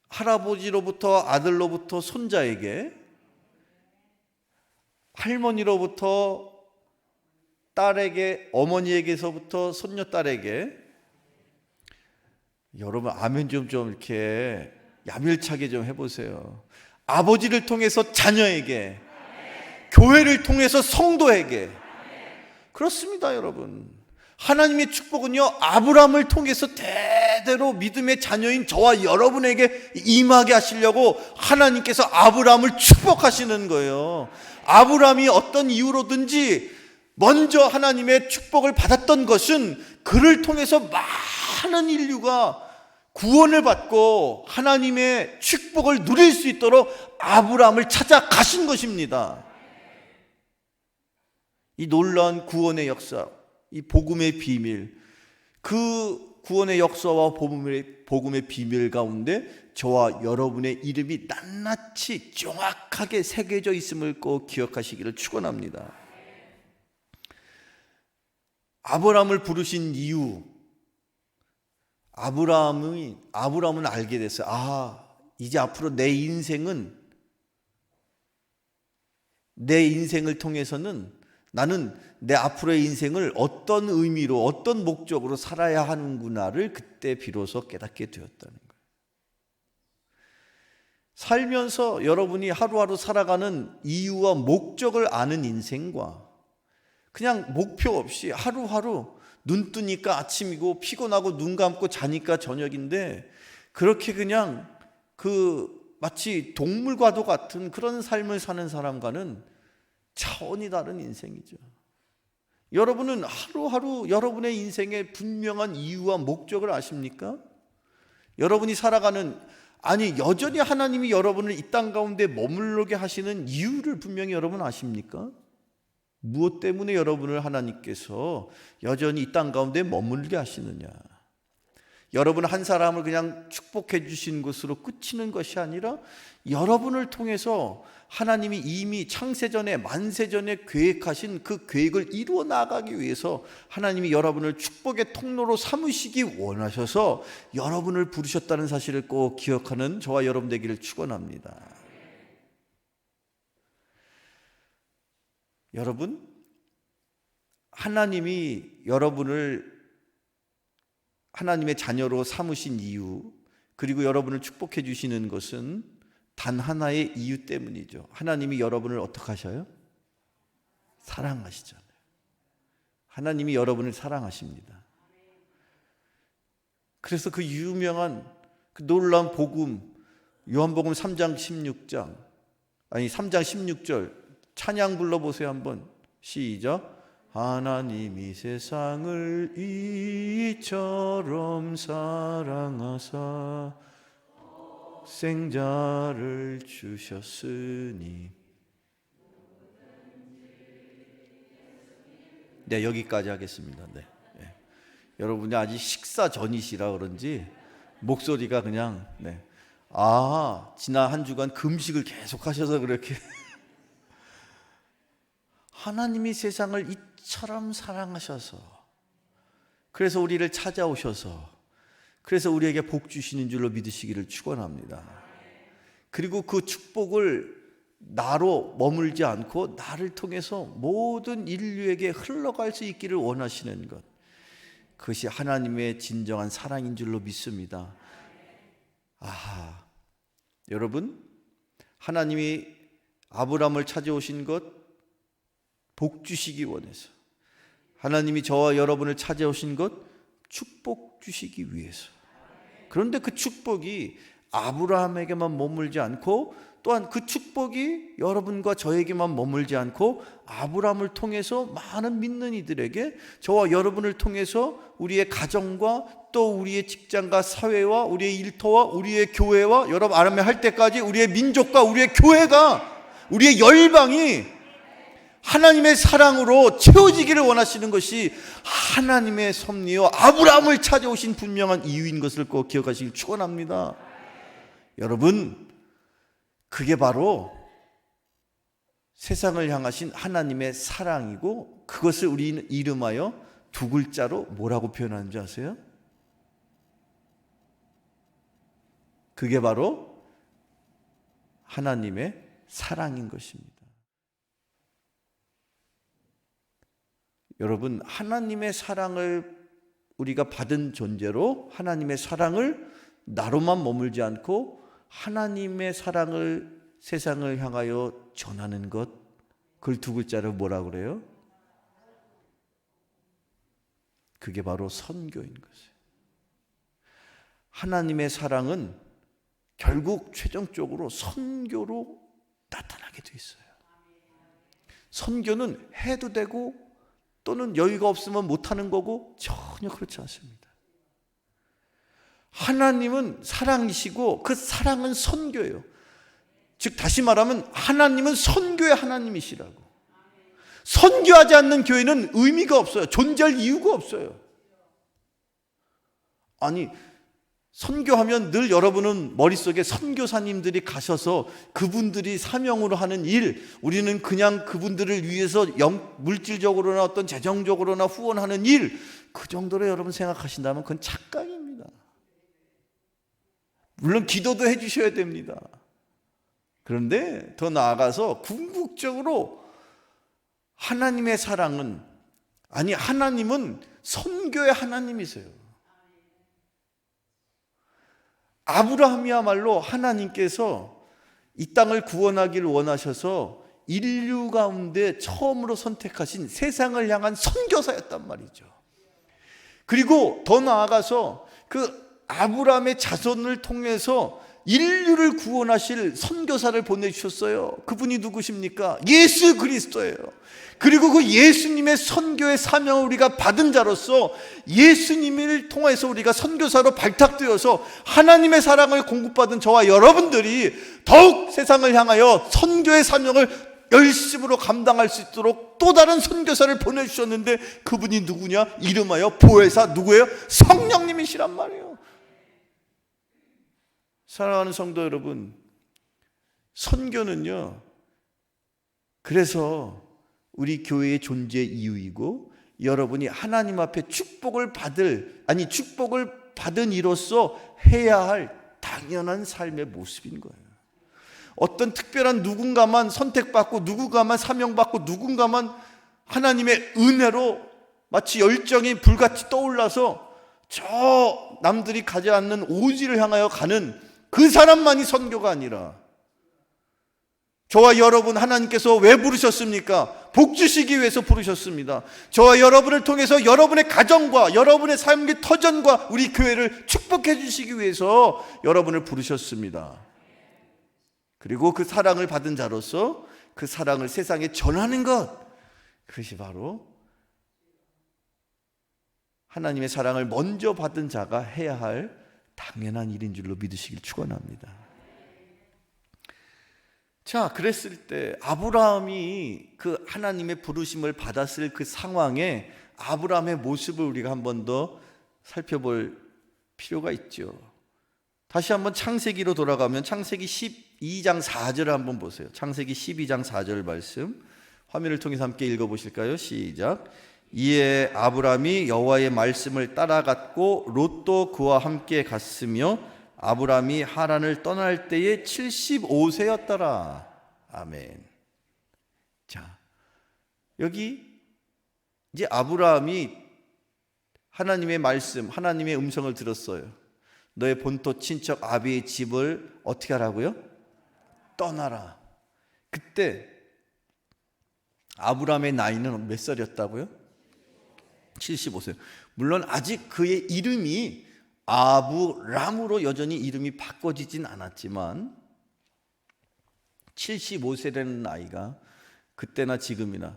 할아버지로부터 아들로부터 손자에게, 할머니로부터 딸에게, 어머니에게서부터 손녀딸에게. 여러분 아멘 좀 이렇게 야밀차게 좀 해보세요. 아버지를 통해서 자녀에게, 교회를 통해서 성도에게. 그렇습니다, 여러분. 하나님의 축복은요, 아브라함을 통해서 대대로 믿음의 자녀인 저와 여러분에게 임하게 하시려고 하나님께서 아브라함을 축복하시는 거예요. 아브라함이 어떤 이유로든지 먼저 하나님의 축복을 받았던 것은 그를 통해서 많은 인류가 구원을 받고 하나님의 축복을 누릴 수 있도록 아브라함을 찾아가신 것입니다. 이 놀라운 구원의 역사, 이 복음의 비밀, 그 구원의 역사와 복음의 비밀 가운데 저와 여러분의 이름이 낱낱이 정확하게 새겨져 있음을 꼭 기억하시기를 축원합니다. 아브라함을 부르신 이유, 아브라함은 알게 됐어요. 아, 이제 앞으로 내 인생을 통해서는 나는 내 앞으로의 인생을 어떤 의미로, 어떤 목적으로 살아야 하는구나를 그때 비로소 깨닫게 되었다는 거예요. 살면서 여러분이 하루하루 살아가는 이유와 목적을 아는 인생과 그냥 목표 없이 하루하루 눈 뜨니까 아침이고 피곤하고 눈 감고 자니까 저녁인데 그렇게 그냥 마치 동물과도 같은 그런 삶을 사는 사람과는 차원이 다른 인생이죠. 여러분은 하루하루 여러분의 인생의 분명한 이유와 목적을 아십니까? 여러분이 살아가는, 여전히 하나님이 여러분을 이 땅 가운데 머물게 하시는 이유를 분명히 여러분 아십니까? 무엇 때문에 여러분을 하나님께서 여전히 이 땅 가운데 머물게 하시느냐? 여러분 한 사람을 그냥 축복해 주신 것으로 끝이는 것이 아니라 여러분을 통해서 하나님이 이미 창세전에 만세전에 계획하신 그 계획을 이루어 나가기 위해서 하나님이 여러분을 축복의 통로로 삼으시기 원하셔서 여러분을 부르셨다는 사실을 꼭 기억하는 저와 여러분 되기를 축원합니다. 여러분, 하나님이 여러분을 하나님의 자녀로 삼으신 이유, 그리고 여러분을 축복해 주시는 것은 단 하나의 이유 때문이죠. 하나님이 여러분을 어떻게 하셔요? 사랑하시잖아요. 하나님이 여러분을 사랑하십니다. 그래서 그 유명한 그 놀라운 복음, 요한복음 3장 16절 찬양 불러보세요. 한번 시작. 하나님이 세상을 이처럼 사랑하사 생자를 주셨으니. 네, 여기까지 하겠습니다. 네. 여러분이 아직 식사 전이시라 그런지 목소리가 그냥 지난 한 주간 금식을 계속 하셔서 그렇게 하나님이 세상을 이처럼 사랑하셔서, 그래서 우리를 찾아오셔서, 그래서 우리에게 복 주시는 줄로 믿으시기를 축원합니다. 그리고 그 축복을 나로 머물지 않고 나를 통해서 모든 인류에게 흘러갈 수 있기를 원하시는 것, 그것이 하나님의 진정한 사랑인 줄로 믿습니다. 여러분, 하나님이 아브라함을 찾아오신 것 복 주시기 원해서, 하나님이 저와 여러분을 찾아오신 것 축복 주시기 위해서. 그런데 그 축복이 아브라함에게만 머물지 않고, 또한 그 축복이 여러분과 저에게만 머물지 않고 아브라함을 통해서 많은 믿는 이들에게, 저와 여러분을 통해서 우리의 가정과 또 우리의 직장과 사회와 우리의 일터와 우리의 교회와, 여러분 아멘 할 때까지 우리의 민족과 우리의 교회가, 우리의 열방이 하나님의 사랑으로 채워지기를 원하시는 것이 하나님의 섭리요 아브라함을 찾아오신 분명한 이유인 것을 꼭 기억하시길 축원합니다. 여러분, 그게 바로 세상을 향하신 하나님의 사랑이고, 그것을 우리는 이름하여 두 글자로 뭐라고 표현하는지 아세요? 그게 바로 하나님의 사랑인 것입니다. 여러분, 하나님의 사랑을 우리가 받은 존재로 하나님의 사랑을 나로만 머물지 않고 하나님의 사랑을 세상을 향하여 전하는 것, 그걸 두 글자로 뭐라 그래요? 그게 바로 선교인 것이에요. 하나님의 사랑은 결국 최종적으로 선교로 나타나게 돼 있어요. 선교는 해도 되고 또는 여유가 없으면 못하는 거고 전혀 그렇지 않습니다. 하나님은 사랑이시고 그 사랑은 선교예요. 즉 다시 말하면 하나님은 선교의 하나님이시라고. 선교하지 않는 교회는 의미가 없어요. 존재할 이유가 없어요. 아니, 선교하면 늘 여러분은 머릿속에 선교사님들이 가셔서 그분들이 사명으로 하는 일, 우리는 그냥 그분들을 위해서 물질적으로나 어떤 재정적으로나 후원하는 일, 그 정도로 여러분 생각하신다면 그건 착각입니다. 물론 기도도 해주셔야 됩니다. 그런데 더 나아가서 궁극적으로 하나님의 사랑은, 아니 하나님은 선교의 하나님이세요. 아브라함이야말로 하나님께서 이 땅을 구원하기를 원하셔서 인류 가운데 처음으로 선택하신 세상을 향한 선교사였단 말이죠. 그리고 더 나아가서 그 아브라함의 자손을 통해서 인류를 구원하실 선교사를 보내주셨어요. 그분이 누구십니까? 예수 그리스도예요. 그리고 그 예수님의 선교의 사명을 우리가 받은 자로서 예수님을 통해서 우리가 선교사로 발탁되어서 하나님의 사랑을 공급받은 저와 여러분들이 더욱 세상을 향하여 선교의 사명을 열심으로 감당할 수 있도록 또 다른 선교사를 보내주셨는데, 그분이 누구냐? 이름하여 보혜사, 누구예요? 성령님이시란 말이에요. 사랑하는 성도 여러분, 선교는요, 그래서 우리 교회의 존재 이유이고, 여러분이 하나님 앞에 축복을 받은 이로써 해야 할 당연한 삶의 모습인 거예요. 어떤 특별한 누군가만 선택받고 누군가만 사명받고 누군가만 하나님의 은혜로 마치 열정이 불같이 떠올라서 저 남들이 가지 않는 오지를 향하여 가는 그 사람만이 선교가 아니라, 저와 여러분 하나님께서 왜 부르셨습니까? 복 주시기 위해서 부르셨습니다. 저와 여러분을 통해서 여러분의 가정과 여러분의 삶의 터전과 우리 교회를 축복해 주시기 위해서 여러분을 부르셨습니다. 그리고 그 사랑을 받은 자로서 그 사랑을 세상에 전하는 것, 그것이 바로 하나님의 사랑을 먼저 받은 자가 해야 할 당연한 일인 줄로 믿으시길 축원합니다. 자, 그랬을 때 아브라함이 그 하나님의 부르심을 받았을 그 상황에 아브라함의 모습을 우리가 한 번 더 살펴볼 필요가 있죠. 다시 한번 창세기로 돌아가면 창세기 12장 4절을 한번 보세요. 창세기 12장 4절 말씀 화면을 통해서 함께 읽어보실까요? 시작. 이에 아브라함이 여호와의 말씀을 따라갔고 롯도 그와 함께 갔으며 아브라함이 하란을 떠날 때에 75세였더라. 아멘. 자, 여기 이제 아브라함이 하나님의 말씀, 하나님의 음성을 들었어요. 너의 본토 친척 아비의 집을 어떻게 하라고요? 떠나라. 그때 아브라함의 나이는 몇 살이었다고요? 75세. 물론 아직 그의 이름이 아브람으로 여전히 이름이 바꿔지진 않았지만 75세라는 나이가 그때나 지금이나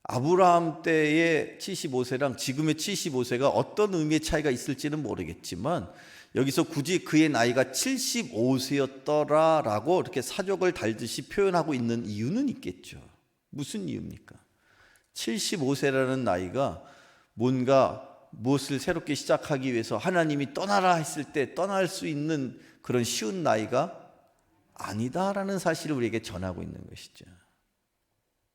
아브라함 때의 75세랑 지금의 75세가 어떤 의미의 차이가 있을지는 모르겠지만 여기서 굳이 그의 나이가 75세였더라라고 이렇게 사족을 달듯이 표현하고 있는 이유는 있겠죠. 무슨 이유입니까? 75세라는 나이가 뭔가 무엇을 새롭게 시작하기 위해서 하나님이 떠나라 했을 때 떠날 수 있는 그런 쉬운 나이가 아니다라는 사실을 우리에게 전하고 있는 것이죠.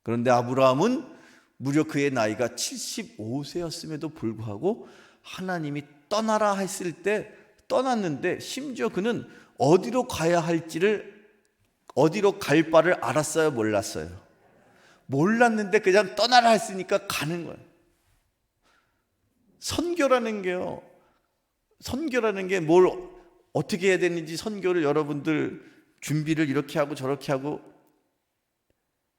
그런데 아브라함은 무려 그의 나이가 75세였음에도 불구하고 하나님이 떠나라 했을 때 떠났는데 심지어 그는 어디로 가야 할지를, 어디로 갈 바를 알았어요? 몰랐어요? 몰랐는데 그냥 떠나라 했으니까 가는 거예요. 선교라는 게 뭘 어떻게 해야 되는지 선교를 여러분들 준비를 이렇게 하고 저렇게 하고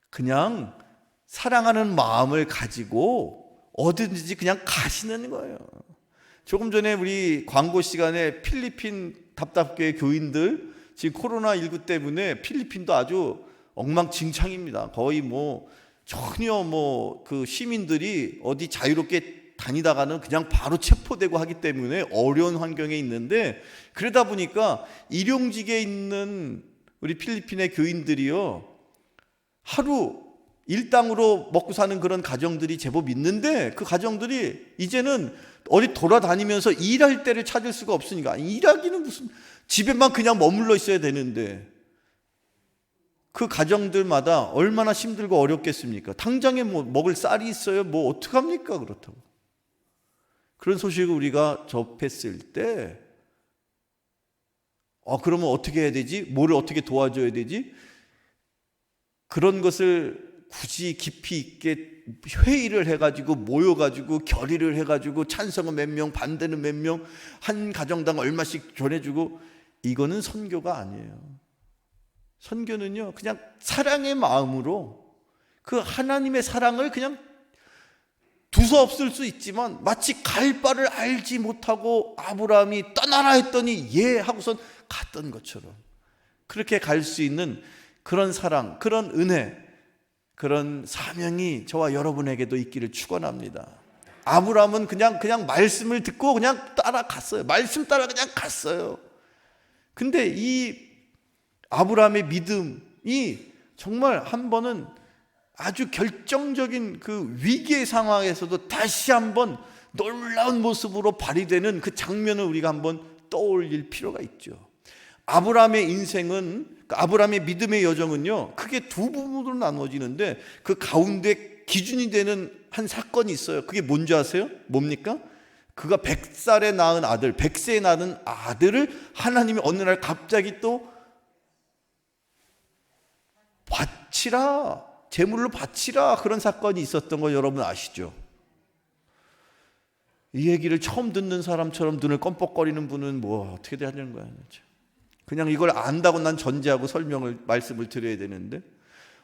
그냥 사랑하는 마음을 가지고 어디든지 그냥 가시는 거예요. 조금 전에 우리 광고 시간에 필리핀 답답교회 교인들 지금 코로나19 때문에 필리핀도 아주 엉망진창입니다. 거의 전혀 그 시민들이 어디 자유롭게 다니다가는 그냥 바로 체포되고 하기 때문에 어려운 환경에 있는데, 그러다 보니까 일용직에 있는 우리 필리핀의 교인들이요, 하루 일당으로 먹고 사는 그런 가정들이 제법 있는데 그 가정들이 이제는 어디 돌아다니면서 일할 때를 찾을 수가 없으니까, 일하기는 무슨 집에만 그냥 머물러 있어야 되는데 그 가정들마다 얼마나 힘들고 어렵겠습니까? 당장에 먹을 쌀이 있어요? 어떡합니까? 그렇다고. 그런 소식을 우리가 접했을 때 그러면 어떻게 해야 되지? 뭐를 어떻게 도와줘야 되지? 그런 것을 굳이 깊이 있게 회의를 해가지고 모여가지고 결의를 해가지고 찬성은 몇 명, 반대는 몇 명, 한 가정당 얼마씩 전해주고, 이거는 선교가 아니에요. 선교는요, 그냥 사랑의 마음으로 그 하나님의 사랑을 그냥 두서없을 수 있지만 마치 갈 바를 알지 못하고 아브라함이 떠나라 했더니 예 하고선 갔던 것처럼 그렇게 갈 수 있는 그런 사랑, 그런 은혜, 그런 사명이 저와 여러분에게도 있기를 축원합니다. 아브라함은 그냥 말씀을 듣고 그냥 따라갔어요. 말씀 따라 그냥 갔어요. 근데 이 아브라함의 믿음이 정말 한 번은 아주 결정적인 그 위기의 상황에서도 다시 한번 놀라운 모습으로 발휘되는 그 장면을 우리가 한번 떠올릴 필요가 있죠. 아브라함의 인생은, 아브라함의 믿음의 여정은요, 크게 두 부분으로 나눠지는데 그 가운데 기준이 되는 한 사건이 있어요. 그게 뭔지 아세요? 뭡니까? 그가 100세에 낳은 아들을 하나님이 어느 날 갑자기 또 바치라, 제물로 바치라, 그런 사건이 있었던 거 여러분 아시죠? 이 얘기를 처음 듣는 사람처럼 눈을 껌뻑거리는 분은 뭐 어떻게 돼야 되는 거야? 그냥 이걸 안다고 난 전제하고 말씀을 드려야 되는데,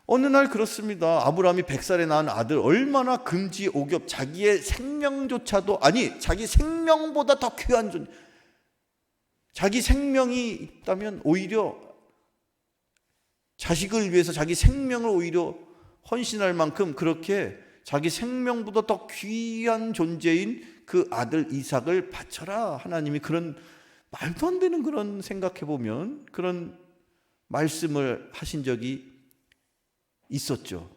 어느 날 그렇습니다. 아브라함이 100살에 낳은 아들, 얼마나 금지옥엽, 자기의 생명조차도, 아니 자기 생명보다 더 귀한 존재, 자기 생명이 있다면 오히려 자식을 위해서 자기 생명을 오히려 헌신할 만큼 그렇게 자기 생명보다 더 귀한 존재인 그 아들 이삭을 바쳐라. 하나님이 그런 말도 안 되는 그런, 생각해 보면 그런 말씀을 하신 적이 있었죠.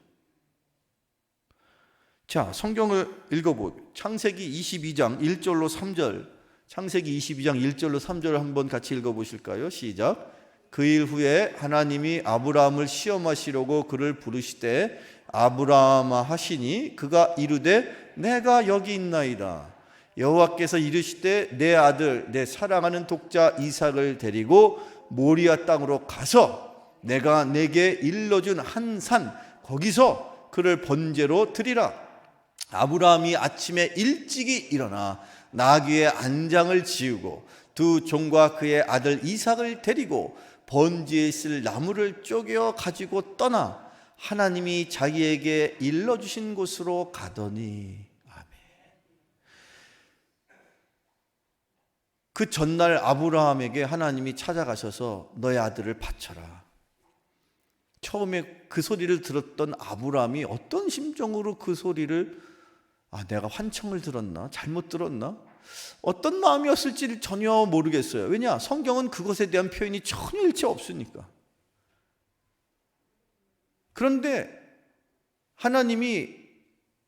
자, 성경을 읽어보고 창세기 22장 1절로 3절, 창세기 22장 1절로 3절을 한번 같이 읽어보실까요? 시작. 그 일 후에 하나님이 아브라함을 시험하시려고 그를 부르시되 아브라함아 하시니 그가 이르되 내가 여기 있나이다. 여호와께서 이르시되 내 아들 내 사랑하는 독자 이삭을 데리고 모리아 땅으로 가서 내가 내게 일러준 한 산 거기서 그를 번제로 드리라. 아브라함이 아침에 일찍이 일어나 나귀의 안장을 지우고 두 종과 그의 아들 이삭을 데리고 번제에 쓸 나무를 쪼개어 가지고 떠나 하나님이 자기에게 일러주신 곳으로 가더니. 아멘. 그 전날 아브라함에게 하나님이 찾아가셔서 너의 아들을 바쳐라. 처음에 그 소리를 들었던 아브라함이 어떤 심정으로 그 소리를, 내가 환청을 들었나? 잘못 들었나? 어떤 마음이었을지 전혀 모르겠어요. 왜냐? 성경은 그것에 대한 표현이 전혀 일체 없으니까. 그런데 하나님이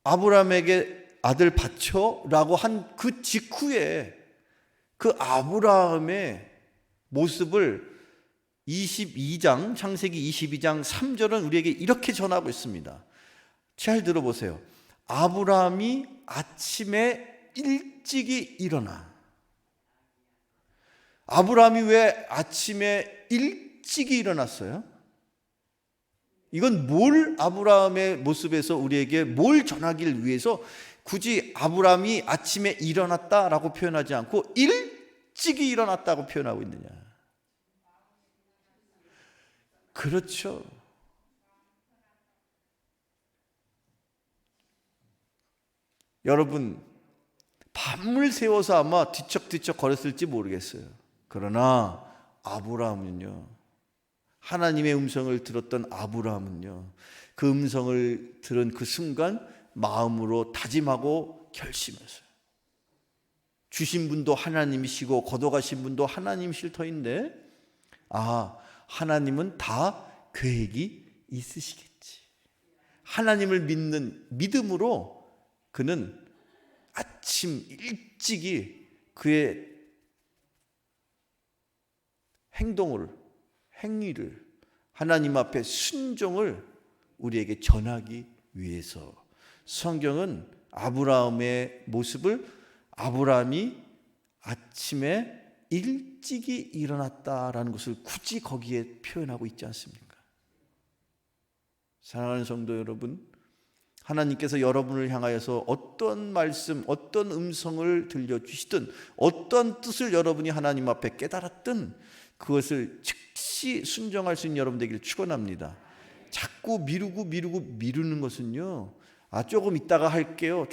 아브라함에게 아들 바쳐라고 한 그 직후에 그 아브라함의 모습을 22장, 창세기 22장 3절은 우리에게 이렇게 전하고 있습니다. 잘 들어보세요. 아브라함이 아침에 일찍이 일어나. 아브라함이 왜 아침에 일찍이 일어났어요? 이건 뭘, 아브라함의 모습에서 우리에게 뭘 전하길 위해서 굳이 아브라함이 아침에 일어났다라고 표현하지 않고 일찍이 일어났다고 표현하고 있느냐? 그렇죠. 여러분, 밤을 새워서 아마 뒤척뒤척 거렸을지 모르겠어요. 그러나 아브라함은요, 하나님의 음성을 들었던 아브라함은요, 그 음성을 들은 그 순간 마음으로 다짐하고 결심했어요. 주신 분도 하나님이시고 걷어가신 분도 하나님이실 터인데, 하나님은 다 계획이 있으시겠지. 하나님을 믿는 믿음으로 그는 아침 일찍이 그의 행위를 하나님 앞에 순종을 우리에게 전하기 위해서 성경은 아브라함의 모습을 아브라함이 아침에 일찍이 일어났다라는 것을 굳이 거기에 표현하고 있지 않습니까? 사랑하는 성도 여러분, 하나님께서 여러분을 향하여서 어떤 말씀, 어떤 음성을 들려주시든 어떤 뜻을 여러분이 하나님 앞에 깨달았든 그것을 즉시 순종할 수 있는 여러분 되기를 축원합니다. 자꾸 미루는 것은요, 조금 있다가 할게요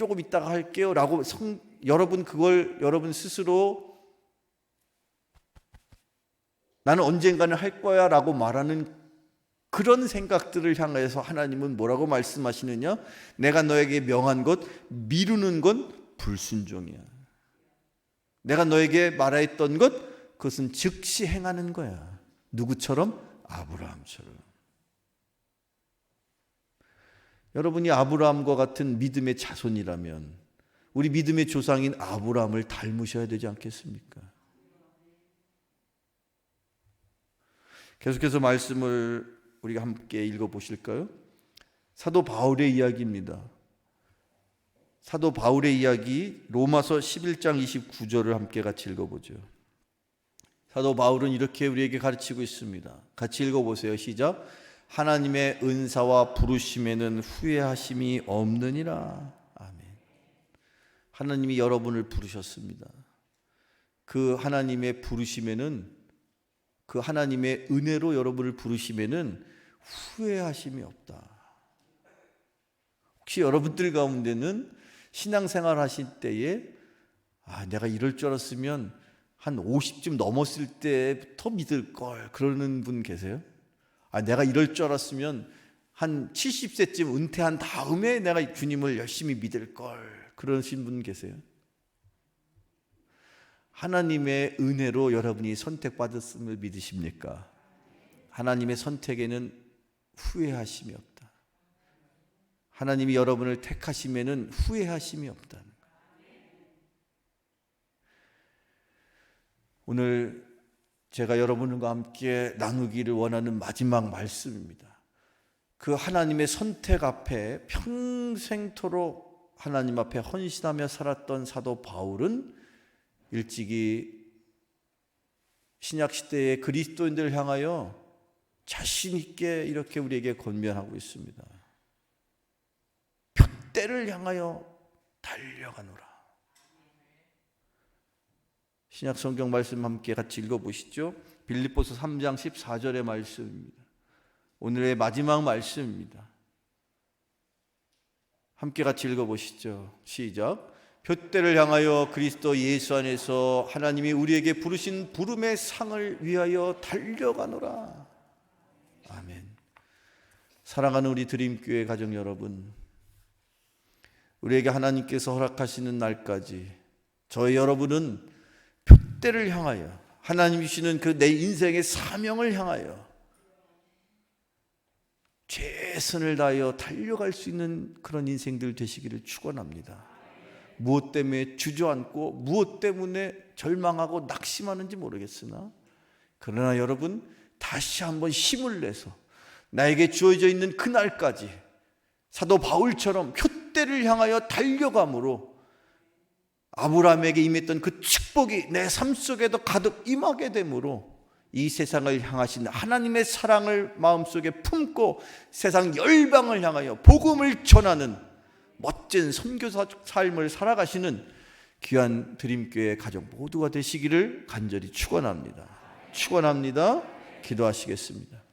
라고 여러분 스스로 나는 언젠가는 할 거야 라고 말하는 그런 생각들을 향해서 하나님은 뭐라고 말씀하시느냐? 내가 너에게 명한 것 미루는 건 불순종이야. 내가 너에게 말했던 것 그것은 즉시 행하는 거야. 누구처럼? 아브라함처럼. 여러분이 아브라함과 같은 믿음의 자손이라면 우리 믿음의 조상인 아브라함을 닮으셔야 되지 않겠습니까? 계속해서 말씀을 우리가 함께 읽어보실까요? 사도 바울의 이야기입니다. 사도 바울의 이야기 로마서 11장 29절을 함께 같이 읽어보죠. 사도 바울은 이렇게 우리에게 가르치고 있습니다. 같이 읽어보세요. 시작. 하나님의 은사와 부르심에는 후회하심이 없느니라. 아멘. 하나님이 여러분을 부르셨습니다. 그 하나님의 부르심에는, 그 하나님의 은혜로 여러분을 부르심에는 후회하심이 없다. 혹시 여러분들 가운데는 신앙생활 하실 때에 내가 이럴 줄 알았으면 한 50쯤 넘었을 때부터 믿을 걸, 그러는 분 계세요? 내가 이럴 줄 알았으면 한 70세쯤 은퇴한 다음에 내가 주님을 열심히 믿을 걸, 그러신 분 계세요? 하나님의 은혜로 여러분이 선택받았음을 믿으십니까? 하나님의 선택에는 후회하심이 없다. 하나님이 여러분을 택하심에는 후회하심이 없다는 거예요. 오늘 제가 여러분과 함께 나누기를 원하는 마지막 말씀입니다. 그 하나님의 선택 앞에 평생토록 하나님 앞에 헌신하며 살았던 사도 바울은 일찍이 신약시대의 그리스도인들을 향하여 자신 있게 이렇게 우리에게 권면하고 있습니다. 때를 향하여 달려가노라. 신약 성경 말씀 함께 같이 읽어보시죠. 빌립보서 3장 14절의 말씀입니다. 오늘의 마지막 말씀입니다. 함께 같이 읽어보시죠. 시작. 표대를 향하여 그리스도 예수 안에서 하나님이 우리에게 부르신 부름의 상을 위하여 달려가노라. 아멘. 사랑하는 우리 드림교회 가족 여러분, 우리에게 하나님께서 허락하시는 날까지 저희 여러분은 표대를 향하여, 하나님 주시는 그 내 인생의 사명을 향하여 최선을 다하여 달려갈 수 있는 그런 인생들 되시기를 축원합니다. 무엇 때문에 주저앉고 무엇 때문에 절망하고 낙심하는지 모르겠으나, 그러나 여러분 다시 한번 힘을 내서 나에게 주어져 있는 그날까지 사도 바울처럼 표대를 향하여 달려감으로 아브라함에게 임했던 그 축복이 내 삶 속에도 가득 임하게 되므로 이 세상을 향하신 하나님의 사랑을 마음속에 품고 세상 열방을 향하여 복음을 전하는 멋진 선교사 삶을 살아가시는 귀한 드림교회 가족 모두가 되시기를 간절히 축원합니다. 축원합니다. 기도하시겠습니다.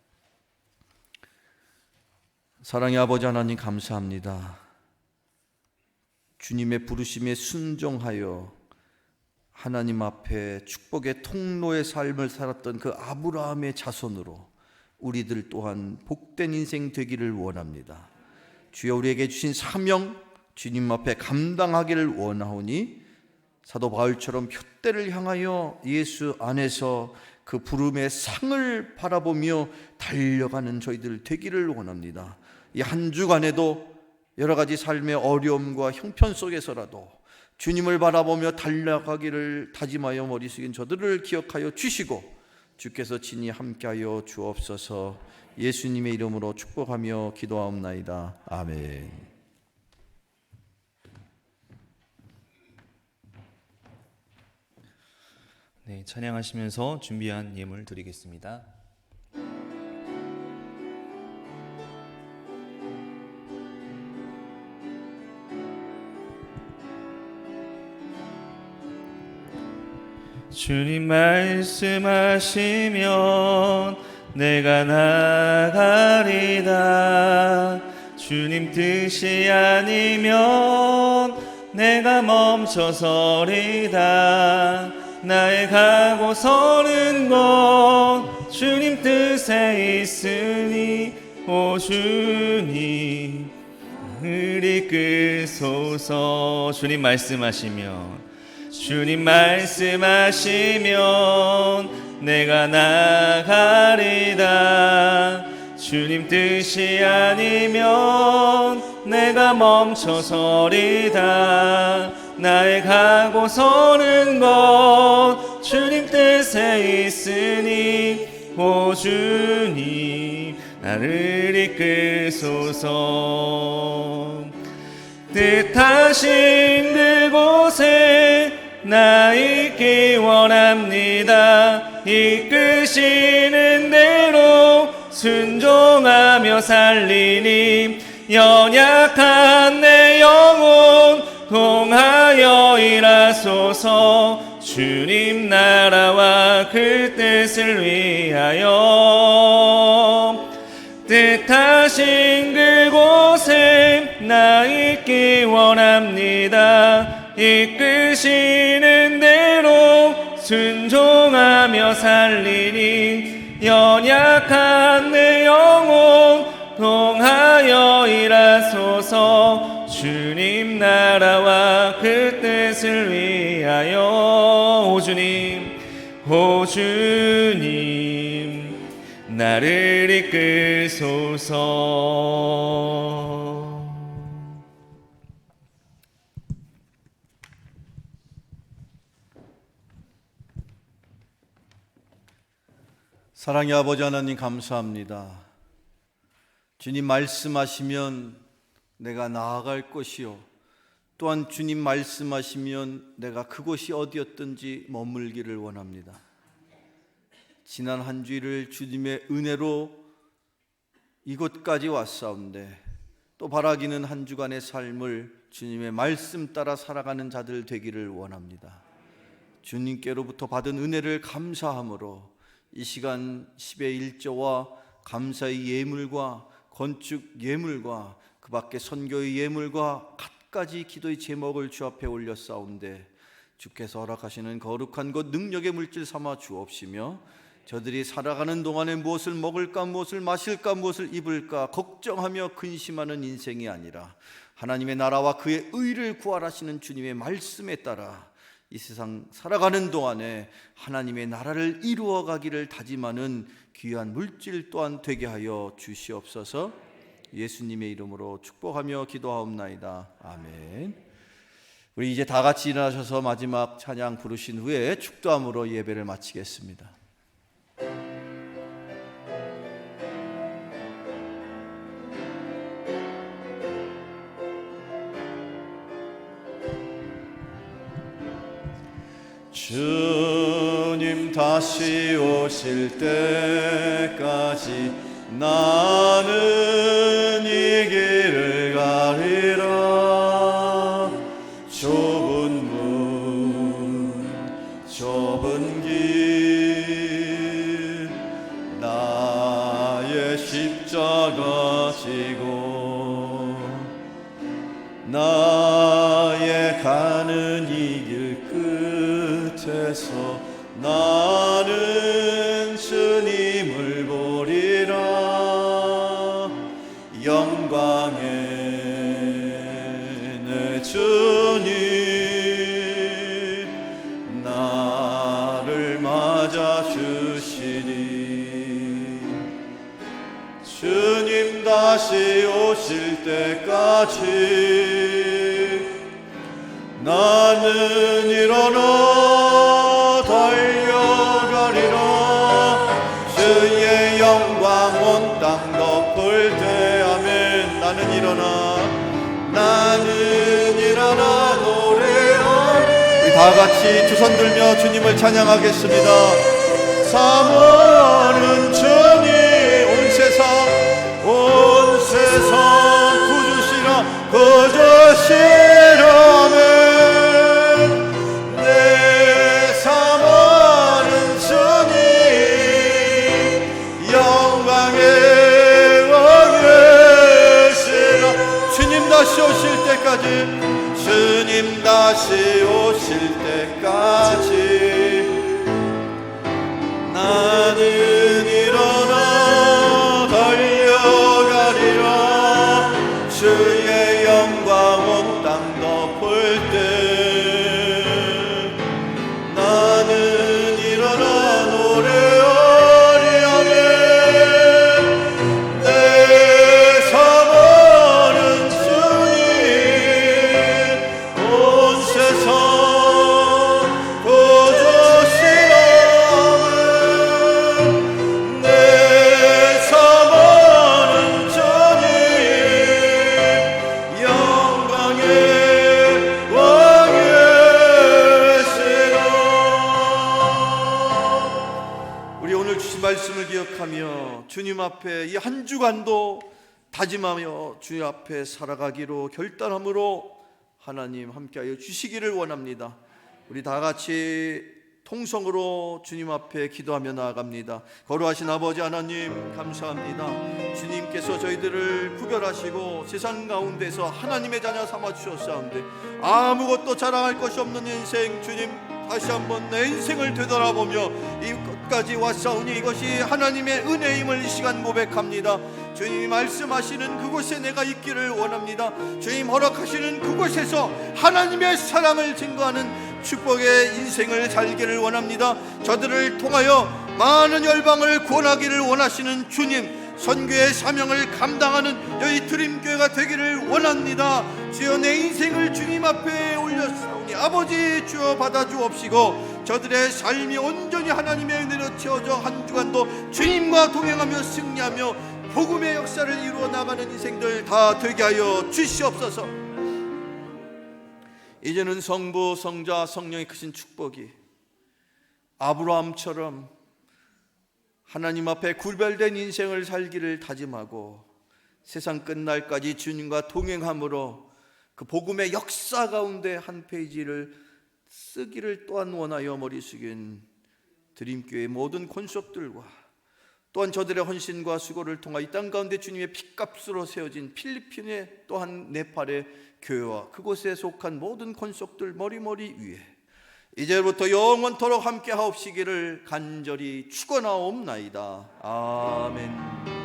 사랑의 아버지 하나님, 감사합니다. 주님의 부르심에 순종하여 하나님 앞에 축복의 통로의 삶을 살았던 그 아브라함의 자손으로 우리들 또한 복된 인생 되기를 원합니다. 주여, 우리에게 주신 사명 주님 앞에 감당하기를 원하오니 사도 바울처럼 표대를 향하여 예수 안에서 그 부름의 상을 바라보며 달려가는 저희들 되기를 원합니다. 이 한 주간에도 여러 가지 삶의 어려움과 형편 속에서라도 주님을 바라보며 달려가기를 다짐하여 머리 숙인 저들을 기억하여 주시고 주께서 친히 함께하여 주옵소서. 예수님의 이름으로 축복하며 기도하옵나이다. 아멘. 네, 찬양하시면서 준비한 예물 드리겠습니다. 주님 말씀하시면 내가 나가리다. 주님 뜻이 아니면 내가 멈춰서리다. 나의 가고 서는 곳 주님 뜻에 있으니 오 주님 나를 이끌소서. 주님 말씀하시면 내가 나가리다. 주님 뜻이 아니면 내가 멈춰서리다. 나의 가고 서는 곳 주님 뜻에 있으니 오 주님 나를 이끌소서. 뜻하신 그곳에 나 있기 원합니다. 이끄시는 대로 순종하며 살리니 연약한 내 영혼 통하여 일하소서. 주님 나라와 그 뜻을 위하여 뜻하신 그곳에 나 있기 원합니다. 이끄시는 대로 순종하며 살리니 연약한 내 영혼 동하여 일하소서. 주님 나라와 그 뜻을 위하여 오 주님 나를 이끌소서. 사랑의 아버지 하나님, 감사합니다. 주님 말씀하시면 내가 나아갈 것이요, 또한 주님 말씀하시면 내가 그곳이 어디였든지 머물기를 원합니다. 지난 한 주일을 주님의 은혜로 이곳까지 왔사온데, 또 바라기는 한 주간의 삶을 주님의 말씀 따라 살아가는 자들 되기를 원합니다. 주님께로부터 받은 은혜를 감사함으로 이 시간 10의 1조와 감사의 예물과 건축 예물과 그 밖에 선교의 예물과 갖가지 기도의 제목을 주 앞에 올렸사온데, 주께서 허락하시는 거룩한 것 능력의 물질 삼아 주옵시며, 저들이 살아가는 동안에 무엇을 먹을까, 무엇을 마실까, 무엇을 입을까 걱정하며 근심하는 인생이 아니라 하나님의 나라와 그의 의를 구하라시는 주님의 말씀에 따라 이 세상 살아가는 동안에 하나님의 나라를 이루어가기를 다짐하는 귀한 물질 또한 되게 하여 주시옵소서. 예수님의 이름으로 축복하며 기도하옵나이다. 아멘. 우리 이제 다 같이 일어나셔서 마지막 찬양 부르신 후에 축도함으로 예배를 마치겠습니다. 주님 다시 오실 때까지 나는 이 길을 가리라. 좁은 문, 좁은 길, 나의 십자가 지고 나의 가는 이 길 끝에서 나는 주님을 보리라. 영광의 내 주님 나를 맞아 주시리. 주님 다시 오실 때까지 나는 일어나 달려가리라. 주의 영광 온 땅 덮을 때 아멘. 나는 일어나 노래하리. 우리 다 같이 두 손 들며 주님을 찬양하겠습니다. 사모하는 주님, 온 세상 구주시라면 내 사모하는 주님 영광의 왕이시라. 주님 다시 오실 때까지, 주님 다시 오실 때까지 나는 일어나 달려가리라. 주의 영광 온 땅 덮을 때 나는 일어나 노래하리. 아멘. 내 사모하는 주님 온 세상 구주시라. 내 사모하는 주님 영광의 왕이시라. 우리 오늘 주신 말씀을 기억하며 주님 앞에 이 한 주간도 다짐하며 주님 앞에 살아가기로 결단함으로 하나님 함께하여 주시기를 원합니다. 우리 다 같이 통성으로 주님 앞에 기도하며 나아갑니다. 거룩하신 아버지 하나님 감사합니다. 주님께서 저희들을 구별하시고 세상 가운데서 하나님의 자녀 삼아 주셨사온데 아무것도 자랑할 것이 없는 인생, 주님 다시 한번 내 인생을 되돌아보며 이것까지 왔사오니 이것이 하나님의 은혜임을 이 시간 고백합니다. 주님이 말씀하시는 그곳에 내가 있기를 원합니다. 주님 허락하시는 그곳에서 하나님의 사랑을 증거하는 축복의 인생을 살기를 원합니다. 저들을 통하여 많은 열방을 구원하기를 원하시는 주님, 선교의 사명을 감당하는 여기 드림교회가 되기를 원합니다. 주여 내 인생을 주님 앞에 올렸사오니 아버지 주여 받아주옵시고 저들의 삶이 온전히 하나님의 은혜로 채워져 한 주간도 주님과 동행하며 승리하며 복음의 역사를 이루어 나가는 인생들 다 되게 하여 주시옵소서. 이제는 성부, 성자, 성령의 크신 축복이 아브라함처럼 하나님 앞에 구별된 인생을 살기를 다짐하고 세상 끝날까지 주님과 동행함으로 그 복음의 역사 가운데 한 페이지를 쓰기를 또한 원하여 머리 숙인 드림교회의 모든 권속들과 또한 저들의 헌신과 수고를 통하 이 땅 가운데 주님의 핏값으로 세워진 필리핀의 또한 네팔의 교회와 그곳에 속한 모든 권속들 머리머리 위에 이제부터 영원토록 함께 하옵시기를 간절히 축원하옵나이다. 아멘.